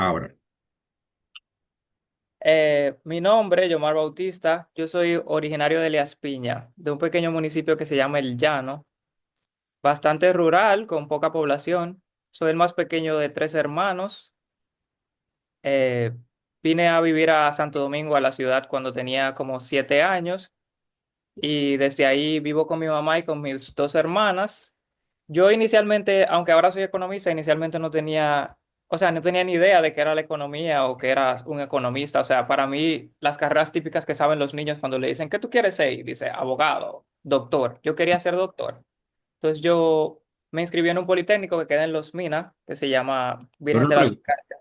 Ahora, Mi nombre, Yomar Bautista, yo soy originario de Elías Piña, de un pequeño municipio que se llama El Llano, bastante rural, con poca población. Soy el más pequeño de tres hermanos. Eh, Vine a vivir a Santo Domingo, a la ciudad, cuando tenía como 7 años y desde ahí vivo con mi mamá y con mis dos hermanas. Yo inicialmente, aunque ahora soy economista, inicialmente no tenía, o sea, no tenía ni idea de qué era la economía o que era un economista. O sea, para mí, las carreras típicas que saben los niños cuando le dicen, ¿qué tú quieres ser? Y dice, abogado, doctor. Yo quería ser doctor. Entonces yo me inscribí en un politécnico que queda en Los Minas, que se llama Virgen una de la pregunta, Altagracia.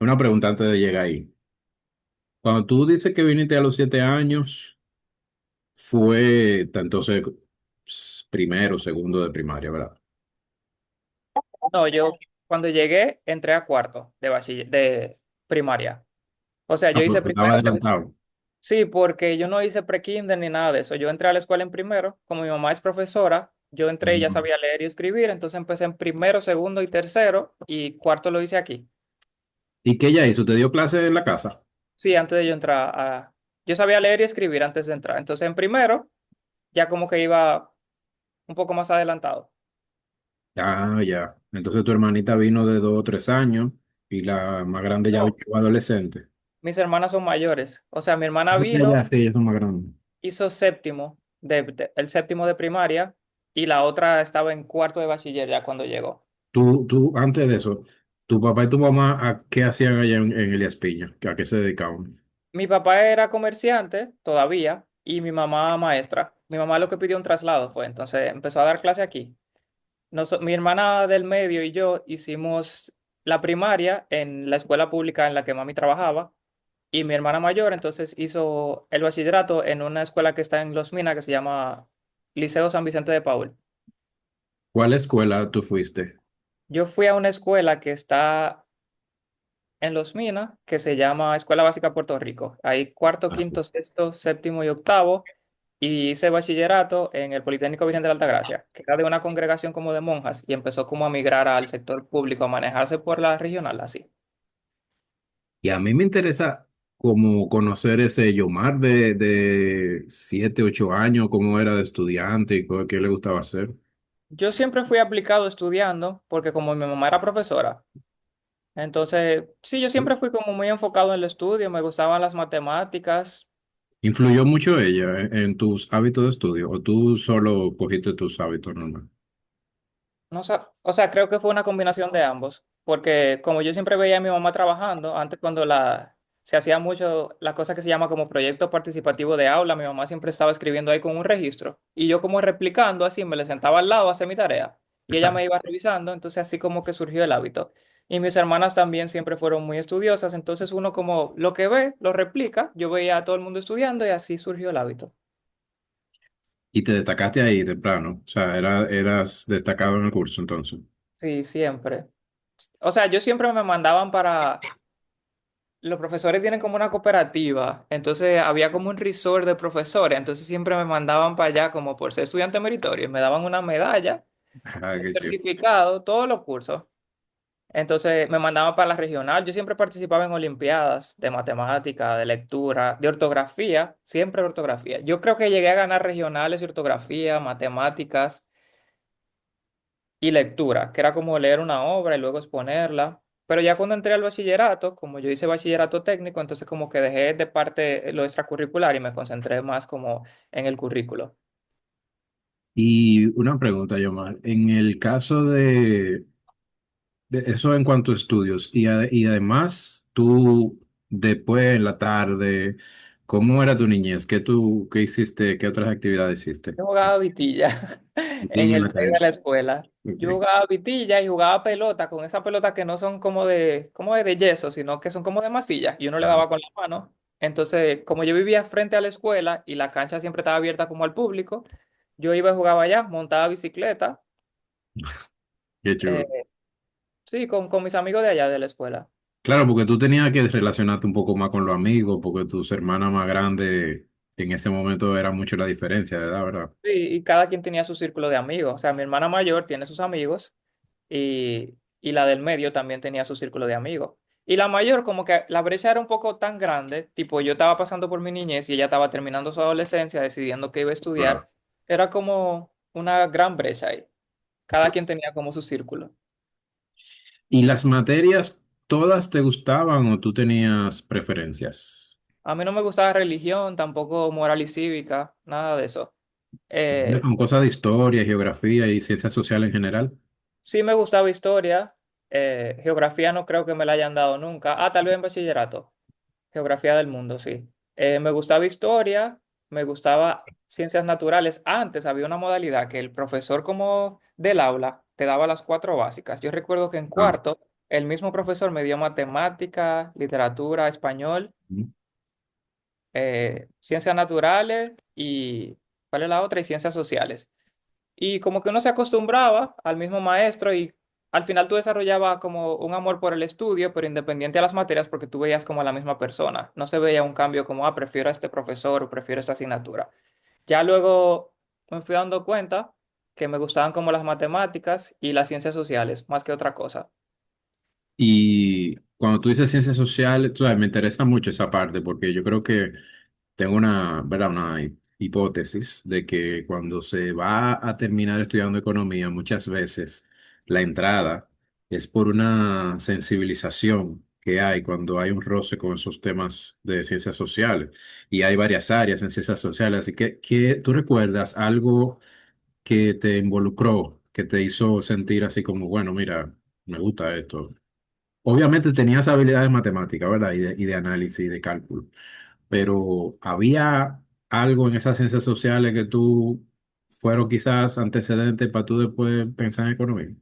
una pregunta antes de llegar ahí. Cuando tú dices que viniste a los 7 años, fue entonces primero, segundo de primaria, ¿verdad? No, yo cuando llegué entré a cuarto de de primaria. O sea, Ah, yo pues hice tú estabas primero, segundo. adelantado. Sí, porque yo no hice pre-kinder ni nada de eso. Yo entré a la escuela en primero, como mi mamá es profesora, yo entré y ya Mm. sabía leer y escribir, entonces empecé en primero, segundo y tercero, y cuarto lo hice aquí. ¿Y qué ella hizo? ¿Te dio clase en la casa? Sí, antes de yo entrar a... Yo sabía leer y escribir antes de entrar. Entonces en primero, ya como que iba un poco más adelantado. Ah, ya. Entonces tu hermanita vino de 2 o 3 años y la más grande ya No, llegó adolescente. mis hermanas son mayores. O sea, mi hermana Ya, ya, vino, sí, ellas son más grandes. hizo séptimo, el séptimo de primaria, y la otra estaba en cuarto de bachiller ya cuando llegó. Antes de eso, tu papá y tu mamá, ¿a qué hacían allá en Elías Piña? ¿A qué se dedicaban? Mi papá era comerciante todavía y mi mamá maestra. Mi mamá lo que pidió un traslado fue, entonces empezó a dar clase aquí. Mi hermana del medio y yo hicimos la primaria en la escuela pública en la que mami trabajaba y mi hermana mayor entonces hizo el bachillerato en una escuela que está en Los Minas que se llama Liceo San Vicente de Paul. ¿Cuál escuela tú fuiste? Yo fui a una escuela que está en Los Minas, que se llama Escuela Básica Puerto Rico. Hay cuarto, Ah, quinto, sí. sexto, séptimo y octavo. Y hice bachillerato en el Politécnico Virgen de la Altagracia, que era de una congregación como de monjas y empezó como a migrar al sector público, a manejarse por la regional, así. Y a mí me interesa como conocer ese Yomar de 7, 8 años, cómo era de estudiante y qué le gustaba hacer. Yo siempre fui aplicado estudiando, porque como mi mamá era profesora, entonces sí, yo siempre fui como muy enfocado en el estudio, me gustaban las matemáticas. ¿Influyó mucho ella en tus hábitos de estudio o tú solo cogiste tus hábitos normales? No, o sea, creo que fue una combinación de ambos, porque como yo siempre veía a mi mamá trabajando, antes cuando se hacía mucho la cosa que se llama como proyecto participativo de aula, mi mamá siempre estaba escribiendo ahí con un registro y yo como replicando así, me le sentaba al lado a hacer mi tarea y ella me iba revisando, entonces así como que surgió el hábito. Y mis hermanas también siempre fueron muy estudiosas, entonces uno como lo que ve, lo replica, yo veía a todo el mundo estudiando y así surgió el hábito. Y te destacaste ahí temprano, o sea, eras destacado en el curso entonces. Sí, siempre. O sea, yo siempre me mandaban para... Los profesores tienen como una cooperativa, entonces había como un resort de profesores, entonces siempre me mandaban para allá como por ser estudiante meritorio, y me daban una medalla, Ah, un qué chido. certificado, todos los cursos. Entonces me mandaban para la regional, yo siempre participaba en olimpiadas de matemática, de lectura, de ortografía, siempre ortografía. Yo creo que llegué a ganar regionales de ortografía, matemáticas y lectura, que era como leer una obra y luego exponerla. Pero ya cuando entré al bachillerato, como yo hice bachillerato técnico, entonces como que dejé de parte lo extracurricular y me concentré más como en el currículo. Y una pregunta, Yomar, en el caso de eso en cuanto a estudios, y además tú después en la tarde, ¿cómo era tu niñez? ¿Qué hiciste? ¿Qué otras actividades hiciste? Yo jugaba vitilla en Niña en el la play de calle. la escuela. Yo Ok. jugaba vitilla y jugaba pelota con esas pelotas que no son como de yeso, sino que son como de masilla y uno le Ah, daba con la mano. Entonces, como yo vivía frente a la escuela y la cancha siempre estaba abierta como al público, yo iba y jugaba allá, montaba bicicleta. qué chulo. eh, Sí, con mis amigos de allá de la escuela. Claro, porque tú tenías que relacionarte un poco más con los amigos, porque tus hermanas más grandes en ese momento era mucho la diferencia de edad, ¿verdad? Sí, y cada quien tenía su círculo de amigos. O sea, mi hermana mayor tiene sus amigos y la del medio también tenía su círculo de amigos. Y la mayor, como que la brecha era un poco tan grande, tipo yo estaba pasando por mi niñez y ella estaba terminando su adolescencia, decidiendo qué iba a Wow. estudiar, era como una gran brecha ahí. Cada quien tenía como su círculo. ¿Y las materias todas te gustaban o tú tenías preferencias? A mí no me gustaba religión, tampoco moral y cívica, nada de eso. Eh, Con cosas de historia, geografía y ciencias sociales en general. sí me gustaba historia, geografía no creo que me la hayan dado nunca. Ah, tal vez en bachillerato. Geografía del mundo, sí. Me gustaba historia, me gustaba ciencias naturales. Antes había una modalidad que el profesor como del aula te daba las cuatro básicas. Yo recuerdo que en Ah, cuarto el mismo profesor me dio matemática, literatura, español, ujú. ciencias naturales y ¿cuál es la otra? Y ciencias sociales. Y como que uno se acostumbraba al mismo maestro y al final tú desarrollabas como un amor por el estudio, pero independiente a las materias, porque tú veías como a la misma persona. No se veía un cambio como, ah, prefiero a este profesor o prefiero esta asignatura. Ya luego me fui dando cuenta que me gustaban como las matemáticas y las ciencias sociales, más que otra cosa. Y cuando tú dices ciencias sociales, tú sabes, me interesa mucho esa parte porque yo creo que tengo una, ¿verdad? Una hipótesis de que cuando se va a terminar estudiando economía, muchas veces la entrada es por una sensibilización que hay cuando hay un roce con esos temas de ciencias sociales. Y hay varias áreas en ciencias sociales. Así que ¿tú recuerdas algo que te involucró, que te hizo sentir así como, bueno, mira, me gusta esto? Obviamente tenías habilidades matemáticas, ¿verdad? Y de análisis y de cálculo, pero había algo en esas ciencias sociales que tú fueron quizás antecedentes para tú después pensar en economía.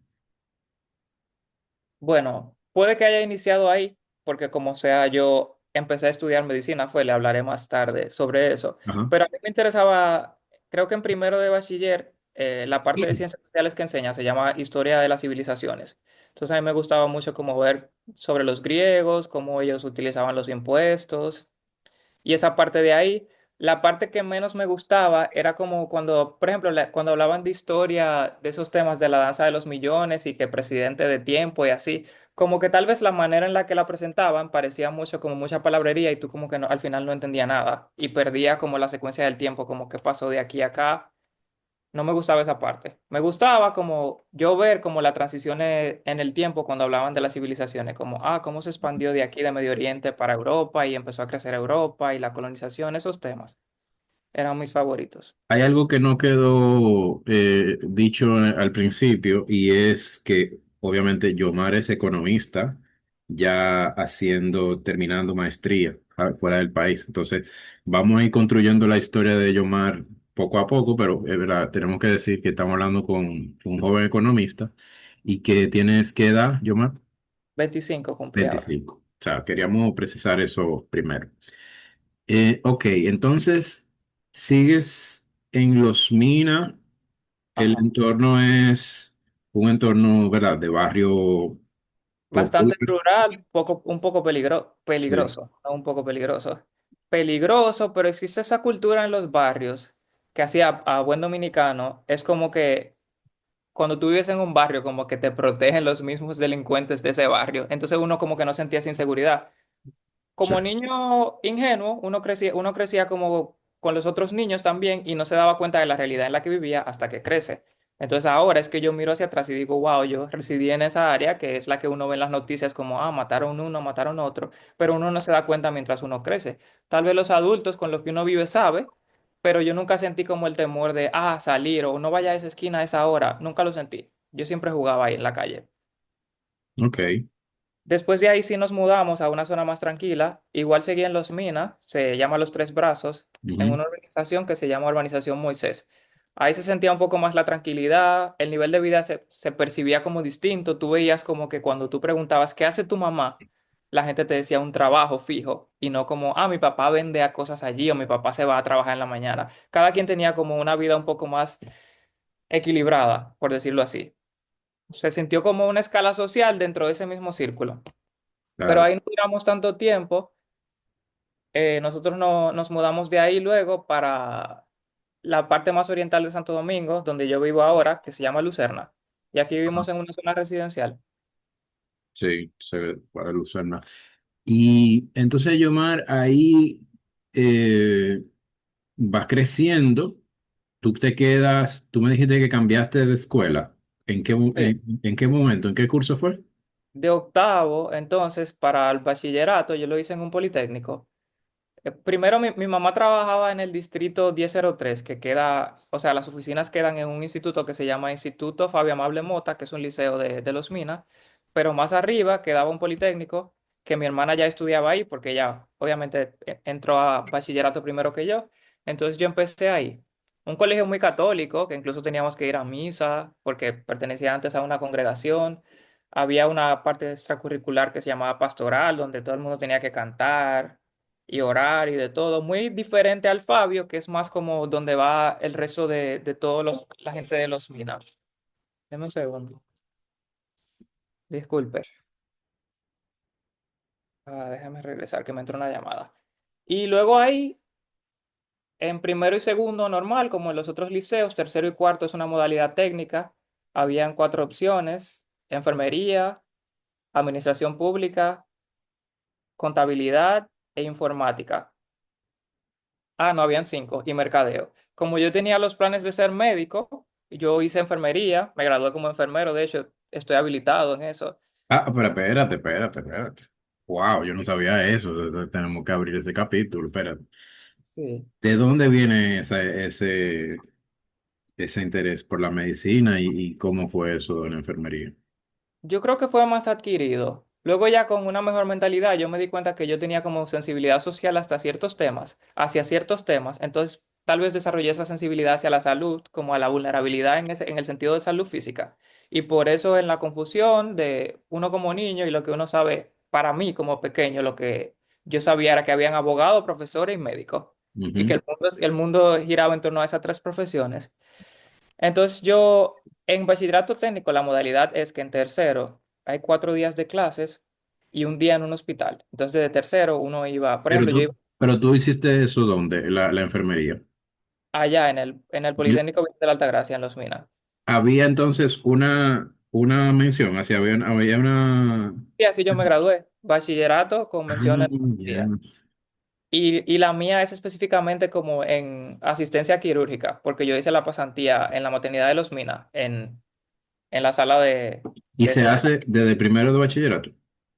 Bueno, puede que haya iniciado ahí, porque como sea, yo empecé a estudiar medicina, le hablaré más tarde sobre eso. Ajá. Pero a mí me interesaba, creo que en primero de bachiller, la parte de ciencias sociales que enseña se llama Historia de las Civilizaciones. Entonces a mí me gustaba mucho como ver sobre los griegos, cómo ellos utilizaban los impuestos. Y esa parte de ahí, la parte que menos me gustaba era como cuando, por ejemplo, cuando hablaban de historia, de esos temas de la danza de los millones y que presidente de tiempo y así, como que tal vez la manera en la que la presentaban parecía mucho como mucha palabrería y tú como que al final no entendía nada y perdía como la secuencia del tiempo, como que pasó de aquí a acá. No me gustaba esa parte. Me gustaba como yo ver como la transición en el tiempo cuando hablaban de las civilizaciones, como, ah, cómo se expandió de aquí de Medio Oriente para Europa y empezó a crecer Europa y la colonización, esos temas eran mis favoritos. Hay algo que no quedó dicho al principio y es que obviamente Yomar es economista, ya terminando maestría fuera del país. Entonces, vamos a ir construyendo la historia de Yomar poco a poco, pero es verdad, tenemos que decir que estamos hablando con un joven economista y que tienes qué edad, Yomar. 25 cumplí ahora. 25. O sea, queríamos precisar eso primero. Ok, entonces, sigues en Los Mina. El Ajá. entorno es un entorno, ¿verdad?, de barrio popular. Bastante rural, un poco Sí, peligroso, no un poco peligroso. Peligroso, pero existe esa cultura en los barrios que hacía a buen dominicano, es como que cuando tú vives en un barrio, como que te protegen los mismos delincuentes de ese barrio. Entonces uno como que no sentía esa inseguridad. sí. Como niño ingenuo, uno crecía como con los otros niños también y no se daba cuenta de la realidad en la que vivía hasta que crece. Entonces ahora es que yo miro hacia atrás y digo, wow, yo residí en esa área que es la que uno ve en las noticias como, ah, mataron uno, mataron otro, pero uno no se da cuenta mientras uno crece. Tal vez los adultos con los que uno vive sabe, pero yo nunca sentí como el temor de, ah, salir o no vaya a esa esquina a esa hora. Nunca lo sentí. Yo siempre jugaba ahí en la calle. Ok. Después de ahí sí nos mudamos a una zona más tranquila. Igual seguía en Los Minas, se llama Los Tres Brazos, en Ujú. una urbanización que se llama Urbanización Moisés. Ahí se sentía un poco más la tranquilidad, el nivel de vida se percibía como distinto. Tú veías como que cuando tú preguntabas, ¿qué hace tu mamá? La gente te decía un trabajo fijo y no como, ah, mi papá vende a cosas allí o mi papá se va a trabajar en la mañana. Cada quien tenía como una vida un poco más equilibrada, por decirlo así. Se sintió como una escala social dentro de ese mismo círculo. Pero Claro. ahí no duramos tanto tiempo. Nosotros nos mudamos de ahí luego para la parte más oriental de Santo Domingo, donde yo vivo ahora, que se llama Lucerna. Y aquí vivimos en una zona residencial. Sí, se puede usar más. Y entonces, Yomar, ahí vas creciendo, tú te quedas, tú me dijiste que cambiaste de escuela. ¿En qué, Sí. en qué momento? ¿En qué curso fue? De octavo, entonces, para el bachillerato, yo lo hice en un politécnico. Primero, mi mamá trabajaba en el distrito 1003, que queda, o sea, las oficinas quedan en un instituto que se llama Instituto Fabio Amable Mota, que es un liceo de Los Minas, pero más arriba quedaba un politécnico que mi hermana ya estudiaba ahí, porque ella obviamente entró a bachillerato primero que yo, entonces yo empecé ahí. Un colegio muy católico, que incluso teníamos que ir a misa, porque pertenecía antes a una congregación. Había una parte extracurricular que se llamaba pastoral, donde todo el mundo tenía que cantar y orar y de todo, muy diferente al Fabio, que es más como donde va el resto de todos la gente de los Minas. Deme un segundo, disculpe. Déjame regresar, que me entró una llamada. Y luego ahí, en primero y segundo normal, como en los otros liceos, tercero y cuarto es una modalidad técnica. Habían cuatro opciones: enfermería, administración pública, contabilidad e informática. Ah, no, habían cinco, y mercadeo. Como yo tenía los planes de ser médico, yo hice enfermería, me gradué como enfermero, de hecho, estoy habilitado en eso. Ah, pero espérate. Wow, yo no sabía eso. Tenemos que abrir ese capítulo. Espérate. Sí. ¿De dónde viene ese interés por la medicina y cómo fue eso de la enfermería? Yo creo que fue más adquirido. Luego ya con una mejor mentalidad, yo me di cuenta que yo tenía como sensibilidad social hasta ciertos temas, hacia ciertos temas. Entonces, tal vez desarrollé esa sensibilidad hacia la salud, como a la vulnerabilidad en el sentido de salud física. Y por eso en la confusión de uno como niño y lo que uno sabe, para mí como pequeño, lo que yo sabía era que habían abogados, profesores y médicos. Y que Ujú. el mundo giraba en torno a esas tres profesiones. Entonces yo, en bachillerato técnico, la modalidad es que en tercero hay 4 días de clases y un día en un hospital. Entonces de tercero uno iba, por ejemplo, yo iba Pero tú hiciste eso ¿dónde? La enfermería. allá en el Y Politécnico de la Altagracia, en Los Minas. había entonces una mención, así había una... Y así yo me gradué, bachillerato con Ah, mención en ya. enfermería. Y la mía es específicamente como en asistencia quirúrgica, porque yo hice la pasantía en la maternidad de Los Minas, en la sala Y de se cesárea. hace desde primero de bachillerato,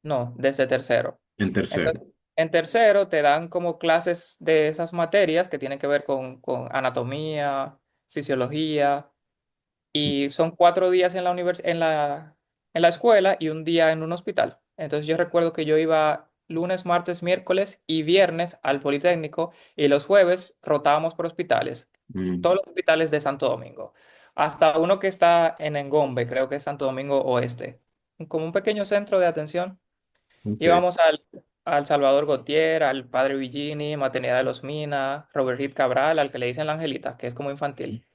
No, desde tercero. en tercero. Entonces, en tercero te dan como clases de esas materias que tienen que ver con anatomía, fisiología, y son 4 días en la escuela y un día en un hospital. Entonces yo recuerdo que yo iba lunes, martes, miércoles y viernes al Politécnico y los jueves rotábamos por hospitales, Mm, todos los hospitales de Santo Domingo, hasta uno que está en Engombe, creo que es Santo Domingo Oeste, como un pequeño centro de atención. ok. Íbamos al Salvador Gautier, al Padre Villini, Maternidad de los Minas, Robert Reed Cabral, al que le dicen la Angelita, que es como infantil.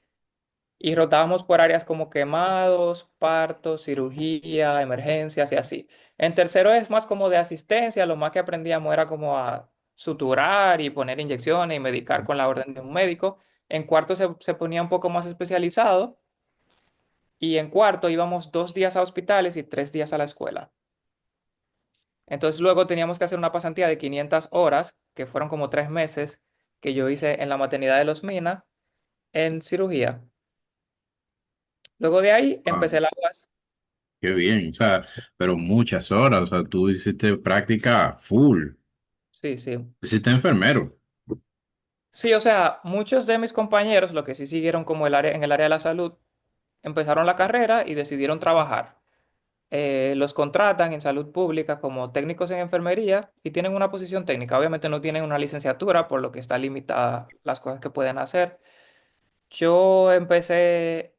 Y rotábamos por áreas como quemados, partos, cirugía, emergencias y así. En tercero es más como de asistencia, lo más que aprendíamos era como a suturar y poner inyecciones y medicar con la orden de un médico. En cuarto se ponía un poco más especializado y en cuarto íbamos 2 días a hospitales y 3 días a la escuela. Entonces luego teníamos que hacer una pasantía de 500 horas, que fueron como 3 meses, que yo hice en la maternidad de Los Minas, en cirugía. Luego de ahí Ah, empecé la UAS. qué bien, o sea, pero muchas horas, o sea, tú hiciste práctica full, Sí, sí. hiciste enfermero. Sí, o sea, muchos de mis compañeros, lo que sí siguieron como en el área de la salud, empezaron la carrera y decidieron trabajar. Los contratan en salud pública como técnicos en enfermería y tienen una posición técnica. Obviamente no tienen una licenciatura, por lo que está limitada las cosas que pueden hacer. Yo empecé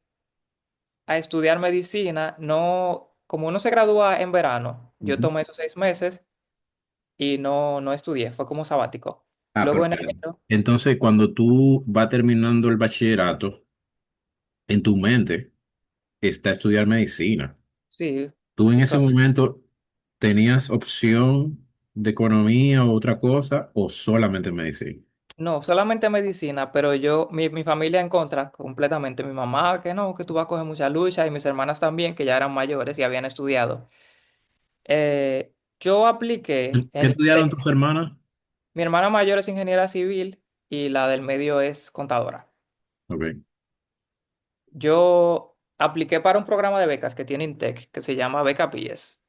a estudiar medicina, no, como uno se gradúa en verano, yo Ujú. tomé esos 6 meses y no estudié, fue como sabático. Ah, pero Luego en espérate. enero, Entonces, cuando tú vas terminando el bachillerato, en tu mente está estudiar medicina. sí, ¿Tú en ese justamente, momento tenías opción de economía o otra cosa o solamente medicina? no, solamente medicina, pero mi familia en contra completamente, mi mamá que no, que tú vas a coger mucha lucha y mis hermanas también, que ya eran mayores y habían estudiado. Yo apliqué ¿Qué en la estudiaron tus hermanas? mi hermana mayor es ingeniera civil y la del medio es contadora. Ok. Yo apliqué para un programa de becas que tiene Intec, que se llama Beca PIES,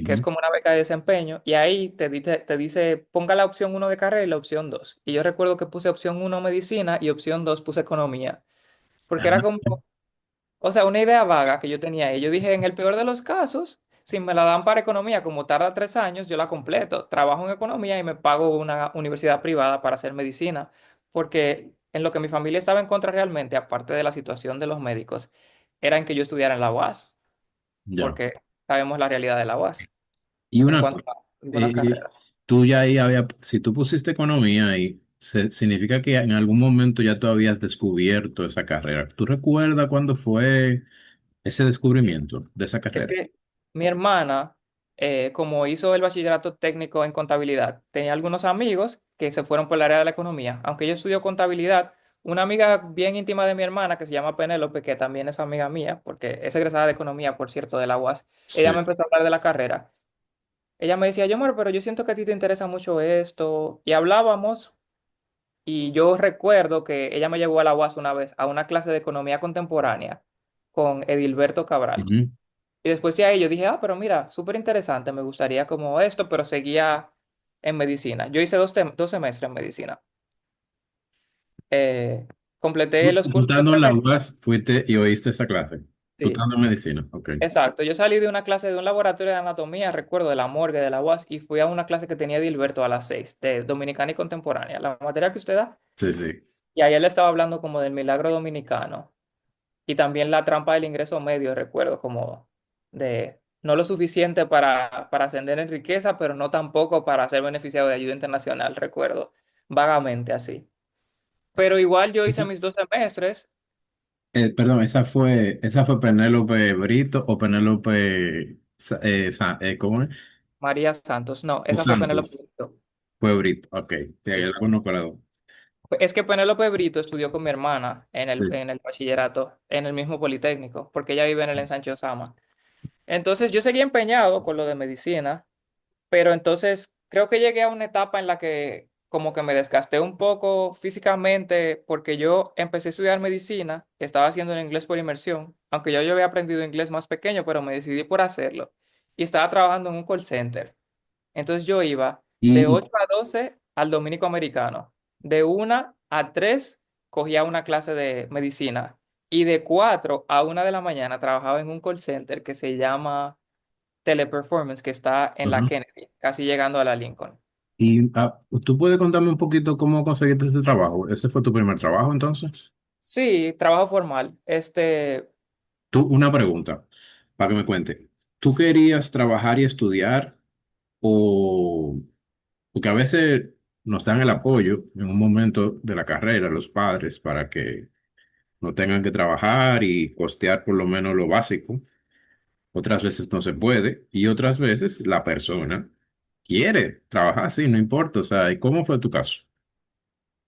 que es Ujú. como una beca de desempeño, y ahí te dice, ponga la opción uno de carrera y la opción 2. Y yo recuerdo que puse opción uno medicina y opción 2 puse economía, porque era Ah, como, o sea, una idea vaga que yo tenía ahí. Yo dije, en el peor de los casos, si me la dan para economía, como tarda 3 años, yo la completo. Trabajo en economía y me pago una universidad privada para hacer medicina. Porque en lo que mi familia estaba en contra realmente, aparte de la situación de los médicos, era en que yo estudiara en la UAS, ya. porque sabemos la realidad de la UAS Y en una cosa, cuanto a algunas eh, carreras. tú ya ahí había, si tú pusiste economía ahí, significa que en algún momento ya tú habías descubierto esa carrera. ¿Tú recuerdas cuándo fue ese descubrimiento de esa Es carrera? que mi hermana, como hizo el bachillerato técnico en contabilidad, tenía algunos amigos que se fueron por el área de la economía. Aunque ella estudió contabilidad, una amiga bien íntima de mi hermana, que se llama Penélope, que también es amiga mía, porque es egresada de economía, por cierto, de la UAS, ella Sí. me empezó a hablar de la carrera. Ella me decía, yo, amor, pero yo siento que a ti te interesa mucho esto. Y hablábamos, y yo recuerdo que ella me llevó a la UAS una vez a una clase de economía contemporánea con Edilberto Cabral. Ujú. Y después de ahí yo dije, pero mira, súper interesante, me gustaría como esto, pero seguía en medicina. Yo hice 2 semestres en medicina. Eh, Completé los Tú cursos de estando en la premed. UAS fuiste y oíste esa clase. Tú Sí, estando en medicina, ok. exacto. Yo salí de una clase de un laboratorio de anatomía, recuerdo, de la morgue de la UAS, y fui a una clase que tenía Dilberto a las 6, de Dominicana y Contemporánea, la materia que usted da. Sí, sí. Y ahí él estaba hablando como del milagro dominicano. Y también la trampa del ingreso medio, recuerdo, como de no lo suficiente para ascender en riqueza, pero no tampoco para ser beneficiado de ayuda internacional, recuerdo, vagamente así. Pero igual yo hice mis 2 semestres, Perdón, esa fue Penélope Brito o Penélope, ¿cómo es? María Santos, no, O esa fue Penélope Santos. Brito. Fue Brito, ok. Sí, hay Sí. alguno para dos. Es que Penélope Brito estudió con mi hermana en el, Sí. en el bachillerato, en el mismo Politécnico, porque ella vive en el Ensanche Osama. Entonces yo seguí empeñado con lo de medicina. Pero entonces creo que llegué a una etapa en la que como que me desgasté un poco físicamente porque yo empecé a estudiar medicina, estaba haciendo el inglés por inmersión, aunque yo había aprendido inglés más pequeño, pero me decidí por hacerlo y estaba trabajando en un call center. Entonces yo iba de Y, 8 a 12 al Dominico Americano, de 1 a 3 cogía una clase de medicina y de 4 a 1 de la mañana trabajaba en un call center que se llama Teleperformance, que está en la ajá. Kennedy, casi llegando a la Lincoln. ¿Tú puedes contarme un poquito cómo conseguiste ese trabajo? ¿Ese fue tu primer trabajo entonces? Sí, trabajo formal. Una pregunta para que me cuente. ¿Tú querías trabajar y estudiar o porque a veces nos dan el apoyo en un momento de la carrera los padres para que no tengan que trabajar y costear por lo menos lo básico? Otras veces no se puede y otras veces la persona quiere trabajar, sí, no importa. O sea, ¿y cómo fue tu caso?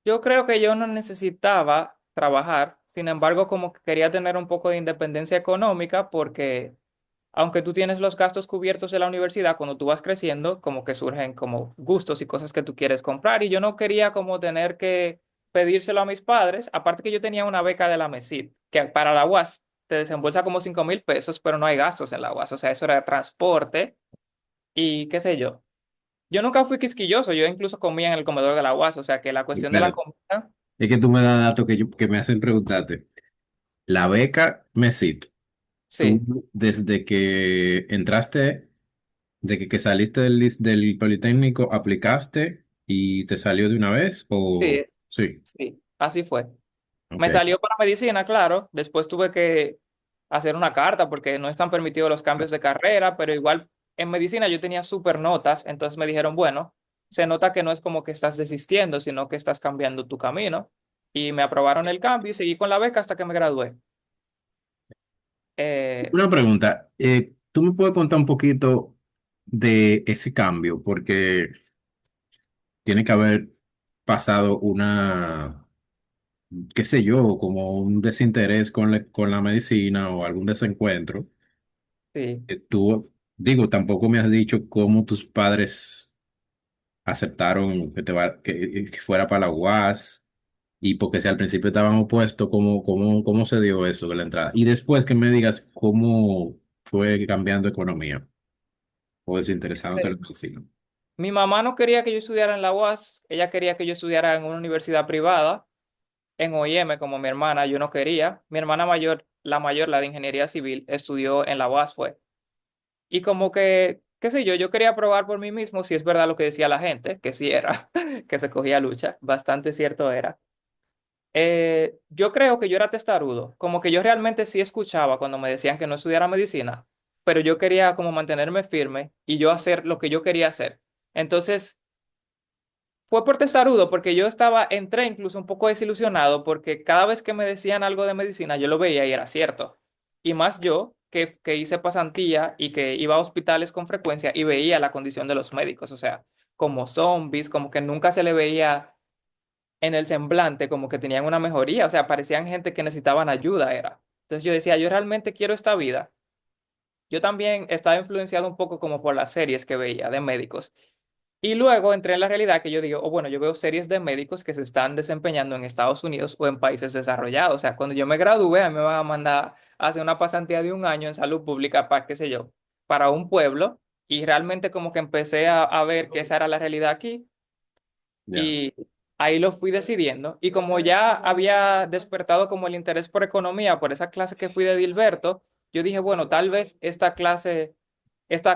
Yo creo que yo no necesitaba trabajar, sin embargo, como que quería tener un poco de independencia económica porque aunque tú tienes los gastos cubiertos de la universidad, cuando tú vas creciendo, como que surgen como gustos y cosas que tú quieres comprar y yo no quería como tener que pedírselo a mis padres, aparte que yo tenía una beca de la MESID, que para la UAS te desembolsa como 5.000 pesos, pero no hay gastos en la UAS, o sea, eso era transporte y qué sé yo. Yo nunca fui quisquilloso, yo incluso comía en el comedor de la UAS, o sea que la cuestión de la Espérate, comida, es que tú me das datos que me hacen preguntarte. La beca MESIT, tú sí, desde que entraste, que saliste del Politécnico, ¿aplicaste y te salió de una vez? ¿O sí, sí? sí, así fue. Ok. Me salió para medicina, claro, después tuve que hacer una carta porque no están permitidos los cambios de carrera, pero igual en medicina yo tenía súper notas, entonces me dijeron, bueno, se nota que no es como que estás desistiendo, sino que estás cambiando tu camino. Y me aprobaron el cambio y seguí con la beca hasta que me gradué. Eh, Una pregunta, ¿tú me puedes contar un poquito de ese cambio? Porque tiene que haber pasado qué sé yo, como un desinterés con la medicina o algún desencuentro sí. que tuvo. Digo, tampoco me has dicho cómo tus padres aceptaron que fuera para la UAS y porque si al principio estaban opuestos, ¿cómo se dio eso de la entrada? Y después que me digas cómo fue cambiando economía o desinteresándote en la medicina. Mi mamá no quería que yo estudiara en la UAS, ella quería que yo estudiara en una universidad privada, en OIM, como mi hermana, yo no quería. Mi hermana mayor, la de ingeniería civil, estudió en la UAS, fue. Y como que, qué sé yo, yo quería probar por mí mismo si es verdad lo que decía la gente, que sí era, que se cogía lucha, bastante cierto era. Yo creo que yo era testarudo, como que yo realmente sí escuchaba cuando me decían que no estudiara medicina, pero yo quería como mantenerme firme y yo hacer lo que yo quería hacer. Entonces, fue por testarudo, porque yo entré incluso un poco desilusionado, porque cada vez que me decían algo de medicina, yo lo veía y era cierto. Y más yo, que hice pasantía y que iba a hospitales con frecuencia y veía la condición de los médicos, o sea, como zombies, como que nunca se le veía en el semblante, como que tenían una mejoría, o sea, parecían gente que necesitaban ayuda, era. Entonces yo decía, yo realmente quiero esta vida. Yo también estaba influenciado un poco como por las series que veía de médicos. Y luego entré en la realidad que yo digo, oh, bueno, yo veo series de médicos que se están desempeñando en Estados Unidos o en países desarrollados. O sea, cuando yo me gradúe, a mí me van a mandar a hacer una pasantía de un año en salud pública para, qué sé yo, para un pueblo. Y realmente como que empecé a ver que esa era la realidad aquí Ya. y ahí lo fui decidiendo. Y como ya había despertado como el interés por economía, por esa clase que fui de Dilberto, yo dije, bueno, tal vez esta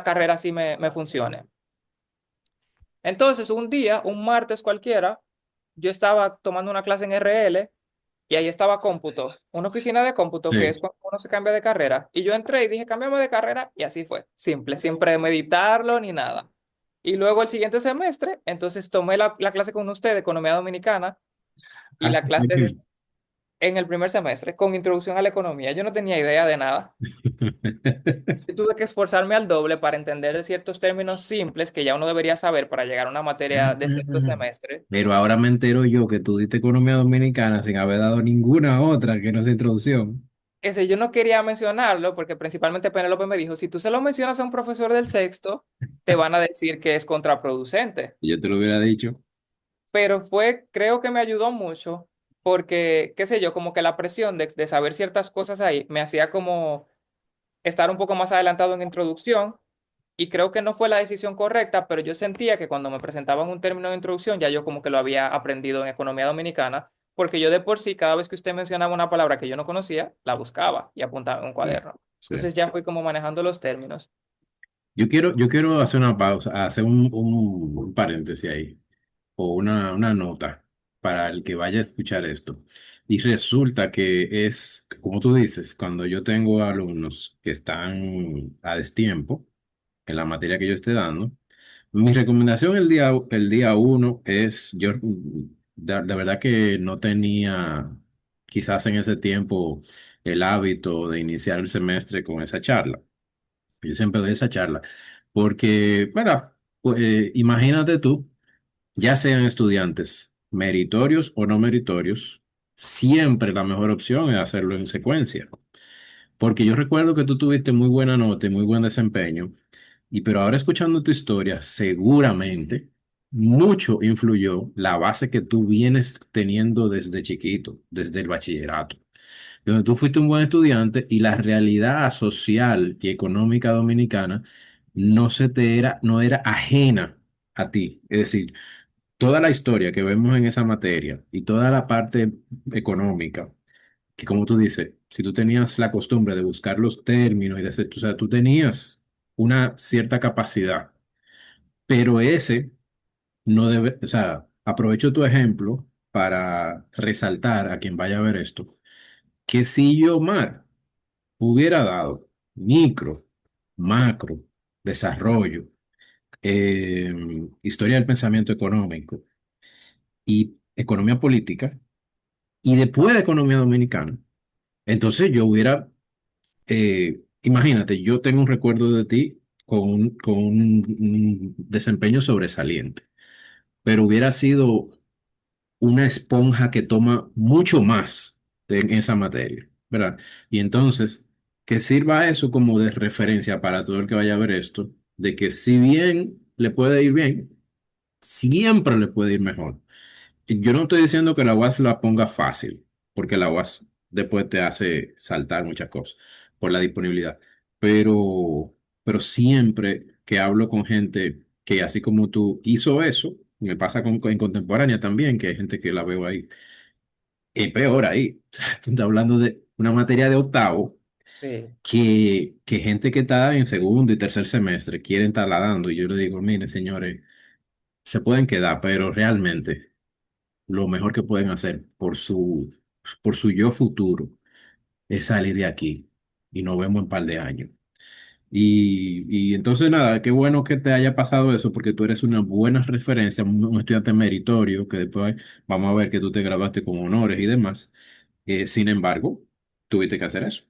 carrera sí me funcione. Entonces, un día, un martes cualquiera, yo estaba tomando una clase en RL y ahí estaba cómputo, una oficina de cómputo que es Sí. cuando uno se cambia de carrera. Y yo entré y dije, cámbiame de carrera y así fue, simple, sin premeditarlo ni nada. Y luego el siguiente semestre, entonces tomé la clase con usted de Economía Dominicana y la Así clase fue que... en el primer semestre con Introducción a la Economía. Yo no tenía idea de nada. Yo tuve que esforzarme al doble para entender de ciertos términos simples que ya uno debería saber para llegar a una materia de sexto semestre. Pero ahora me entero yo que tú diste economía dominicana sin haber dado ninguna otra que no sea introducción. Ese yo no quería mencionarlo porque principalmente Penélope me dijo, si tú se lo mencionas a un profesor del sexto, te van a decir que es contraproducente. Yo te lo hubiera dicho. Pero creo que me ayudó mucho porque, qué sé yo, como que la presión de saber ciertas cosas ahí me hacía como estar un poco más adelantado en introducción y creo que no fue la decisión correcta, pero yo sentía que cuando me presentaban un término de introducción ya yo como que lo había aprendido en economía dominicana, porque yo de por sí, cada vez que usted mencionaba una palabra que yo no conocía, la buscaba y apuntaba en un Sí, cuaderno. sí. Entonces ya fui como manejando los términos. Yo quiero hacer una pausa, hacer un paréntesis ahí, o una nota para el que vaya a escuchar esto. Y resulta que es, como tú dices, cuando yo tengo alumnos que están a destiempo en la materia que yo esté dando, mi recomendación el día uno es, yo de verdad que no tenía quizás en ese tiempo el hábito de iniciar el semestre con esa charla. Yo siempre doy esa charla porque, bueno, pues, imagínate tú, ya sean estudiantes meritorios o no meritorios, siempre la mejor opción es hacerlo en secuencia. Porque yo recuerdo que tú tuviste muy buena nota y muy buen desempeño, pero ahora escuchando tu historia, seguramente mucho influyó la base que tú vienes teniendo desde chiquito, desde el bachillerato, donde tú fuiste un buen estudiante y la realidad social y económica dominicana no era ajena a ti. Es decir, toda la historia que vemos en esa materia y toda la parte económica, que como tú dices, si tú tenías la costumbre de buscar los términos y de hacer, o sea, tú tenías una cierta capacidad, pero ese no debe, o sea, aprovecho tu ejemplo para resaltar a quien vaya a ver esto, que si yo, Mar, hubiera dado micro, macro, desarrollo, eh, historia del pensamiento económico y economía política, y después de economía dominicana, entonces yo hubiera, imagínate, yo tengo un recuerdo de ti con un desempeño sobresaliente, pero hubiera sido una esponja que toma mucho más en esa materia, ¿verdad? Y entonces, que sirva eso como de referencia para todo el que vaya a ver esto, de que si bien le puede ir bien, siempre le puede ir mejor. Y yo no estoy diciendo que la UAS la ponga fácil, porque la UAS después te hace saltar muchas cosas por la disponibilidad, pero siempre que hablo con gente que así como tú hizo eso, me pasa en contemporánea también, que hay gente que la veo ahí, y peor ahí, tú estás hablando de una materia de octavo Sí. que gente que está en segundo y tercer semestre quieren estarla dando. Y yo le digo, miren, señores, se pueden quedar, pero realmente lo mejor que pueden hacer por su yo futuro es salir de aquí y nos vemos en un par de años. Y entonces nada, qué bueno que te haya pasado eso porque tú eres una buena referencia, un estudiante meritorio que después vamos a ver que tú te graduaste con honores y demás. Sin embargo, tuviste que hacer eso.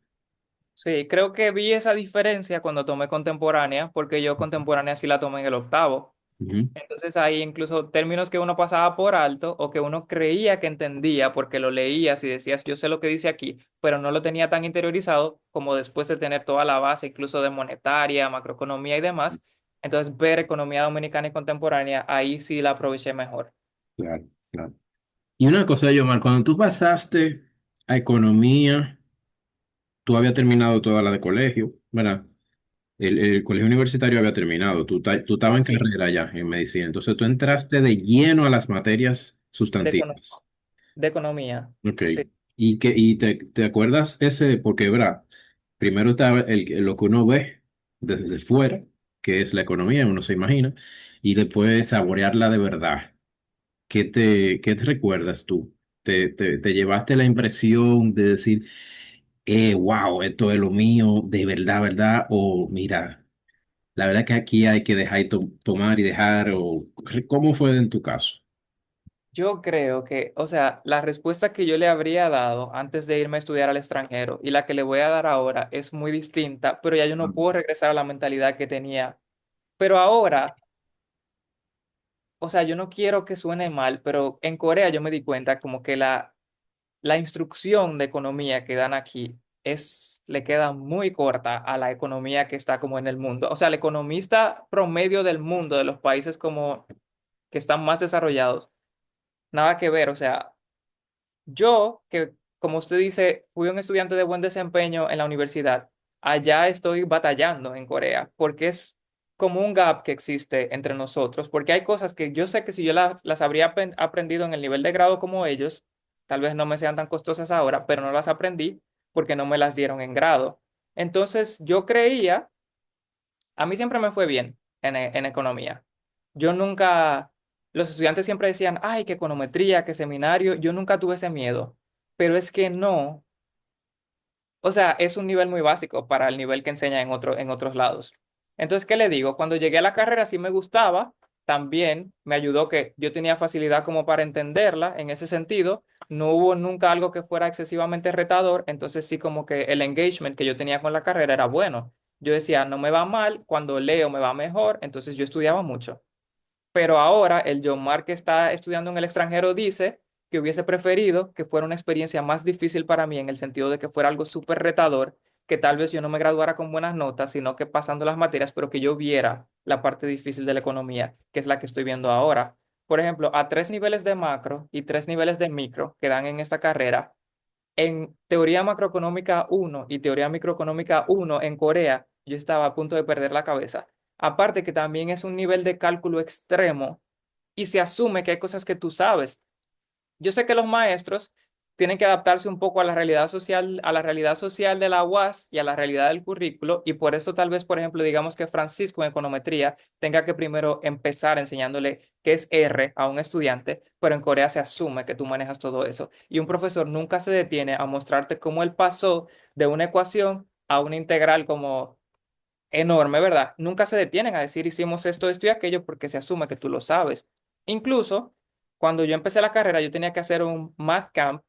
Sí, creo que vi esa diferencia cuando tomé contemporánea, porque yo contemporánea sí la tomé en el octavo. Ujú. Entonces ahí incluso términos que uno pasaba por alto o que uno creía que entendía porque lo leías y decías, yo sé lo que dice aquí, pero no lo tenía tan interiorizado como después de tener toda la base, incluso de monetaria, macroeconomía y demás. Entonces ver economía dominicana y contemporánea, ahí sí la aproveché mejor. Claro, claro. Y una cosa, Yomar, cuando tú pasaste a economía, tú habías terminado toda la de colegio, ¿verdad? El colegio universitario había terminado, tú Oh, estabas en sí, carrera ya en medicina, entonces tú sí, entraste de lleno a las materias de, econo- sustantivas. de economía. Ok. Sí, Y te acuerdas ese, porque, ¿verdad? Primero estaba lo que uno ve desde fuera, que es la economía, uno se imagina, y después saborearla de verdad. Qué te recuerdas tú? Te llevaste la impresión de decir, wow, esto es lo mío, de verdad, verdad? O mira, la verdad que aquí hay que dejar y tomar y dejar, o ¿cómo fue en tu caso? yo creo que, o sea, la respuesta que yo le habría dado antes de irme a estudiar al extranjero y la que le voy a dar ahora es muy distinta, pero ya yo no puedo regresar a la mentalidad que tenía. Pero ahora, o sea, yo no quiero que suene mal, pero en Corea yo me di cuenta como que la instrucción de economía que dan aquí le queda muy corta a la economía que está como en el mundo. O sea, el economista promedio del mundo, de los países como que están más desarrollados, nada que ver. O sea, yo, que como usted dice, fui un estudiante de buen desempeño en la universidad, allá estoy batallando en Corea, porque es como un gap que existe entre nosotros, porque hay cosas que yo sé que si yo las habría aprendido en el nivel de grado como ellos, tal vez no me sean tan costosas ahora, pero no las aprendí porque no me las dieron en grado. Entonces, yo creía, a mí siempre me fue bien en economía. Yo nunca, los estudiantes siempre decían, ay, qué econometría, qué seminario. Yo nunca tuve ese miedo, pero es que no. O sea, es un nivel muy básico para el nivel que enseña en otros lados. Entonces, ¿qué le digo? Cuando llegué a la carrera sí me gustaba, también me ayudó que yo tenía facilidad como para entenderla en ese sentido. No hubo nunca algo que fuera excesivamente retador, entonces sí como que el engagement que yo tenía con la carrera era bueno. Yo decía, no me va mal, cuando leo me va mejor, entonces yo estudiaba mucho. Pero ahora el John Mark que está estudiando en el extranjero dice que hubiese preferido que fuera una experiencia más difícil para mí en el sentido de que fuera algo súper retador, que tal vez yo no me graduara con buenas notas, sino que pasando las materias, pero que yo viera la parte difícil de la economía, que es la que estoy viendo ahora. Por ejemplo, a 3 niveles de macro y 3 niveles de micro que dan en esta carrera, en teoría macroeconómica uno y teoría microeconómica uno en Corea, yo estaba a punto de perder la cabeza. Aparte que también es un nivel de cálculo extremo y se asume que hay cosas que tú sabes. Yo sé que los maestros tienen que adaptarse un poco a la realidad social de la UAS y a la realidad del currículo, y por eso tal vez, por ejemplo, digamos que Francisco en econometría tenga que primero empezar enseñándole qué es R a un estudiante, pero en Corea se asume que tú manejas todo eso. Y un profesor nunca se detiene a mostrarte cómo él pasó de una ecuación a una integral como enorme, ¿verdad? Nunca se detienen a decir hicimos esto, esto y aquello porque se asume que tú lo sabes. Incluso cuando yo empecé la carrera, yo tenía que hacer un math camp,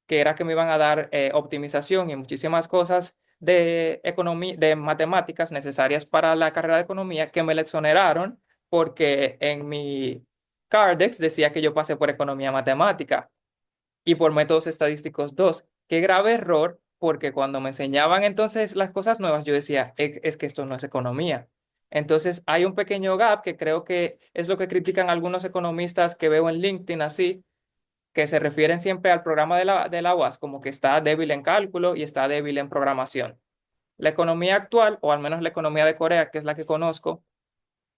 que era que me iban a dar optimización y muchísimas cosas de economía, de matemáticas necesarias para la carrera de economía que me la exoneraron porque en mi Cardex decía que yo pasé por economía matemática y por métodos estadísticos 2. Qué grave error, porque cuando me enseñaban entonces las cosas nuevas, yo decía, es que esto no es economía. Entonces hay un pequeño gap que creo que es lo que critican algunos economistas que veo en LinkedIn así, que se refieren siempre al programa de la UAS como que está débil en cálculo y está débil en programación. La economía actual, o al menos la economía de Corea, que es la que conozco,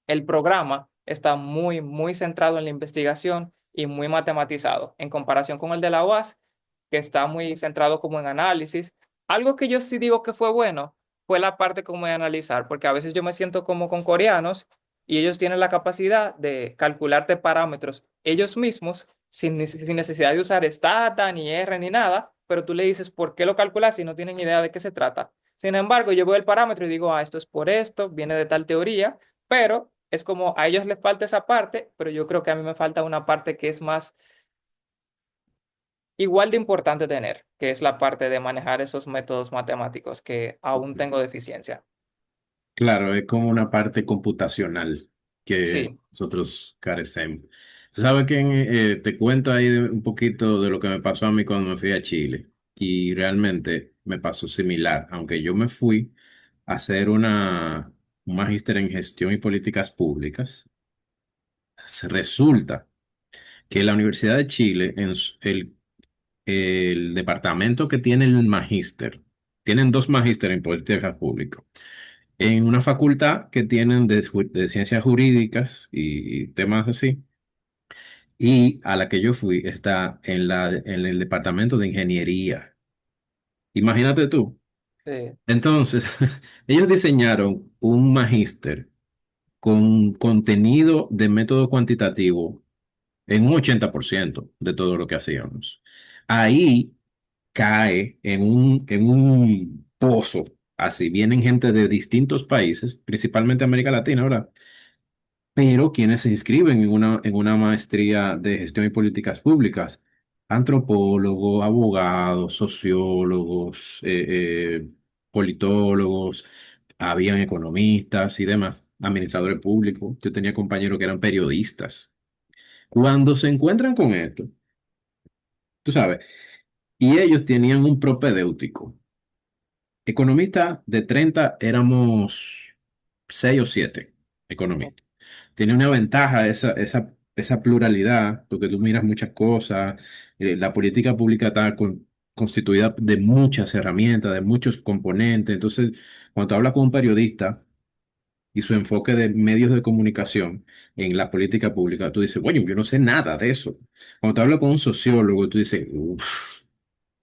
el programa está muy, muy centrado en la investigación y muy matematizado en comparación con el de la UAS, que está muy centrado como en análisis. Algo que yo sí digo que fue bueno fue la parte como de analizar, porque a veces yo me siento como con coreanos y ellos tienen la capacidad de calcularte parámetros ellos mismos sin necesidad de usar stata, ni R, ni nada, pero tú le dices por qué lo calculas si no tienen idea de qué se trata. Sin embargo, yo veo el parámetro y digo, esto es por esto, viene de tal teoría, pero es como a ellos les falta esa parte, pero yo creo que a mí me falta una parte que es más igual de importante tener, que es la parte de manejar esos métodos matemáticos que aún tengo deficiencia. Claro, es como una parte computacional que Sí, nosotros carecemos. Tú sabes que te cuento ahí un poquito de lo que me pasó a mí cuando me fui a Chile y realmente me pasó similar, aunque yo me fui a hacer un magíster en gestión y políticas públicas. Resulta que la Universidad de Chile, el departamento que tiene el magíster, tienen dos magísteres en políticas públicas. En una facultad que tienen de ciencias jurídicas y temas así, y a la que yo fui está en el departamento de ingeniería. Imagínate tú. sí, Entonces, ellos diseñaron un magíster con contenido de método cuantitativo en un 80% de todo lo que hacíamos. Ahí cae en un pozo. Así vienen gente de distintos países, principalmente América Latina, ¿verdad? Pero quienes se inscriben en una maestría de gestión y políticas públicas, antropólogos, abogados, sociólogos, politólogos, habían economistas y demás, administradores públicos. Yo tenía compañeros que eran periodistas. Cuando se encuentran con esto, tú sabes, y ellos tenían un propedéutico. Economistas de 30 éramos 6 o 7 economistas. Tiene una ventaja esa pluralidad, porque tú miras muchas cosas. La política pública está constituida de muchas herramientas, de muchos componentes. Entonces, cuando tú hablas con un periodista y su enfoque de medios de comunicación en la política pública, tú dices, bueno, yo no sé nada de eso. Cuando tú hablas con un sociólogo, tú dices, uff,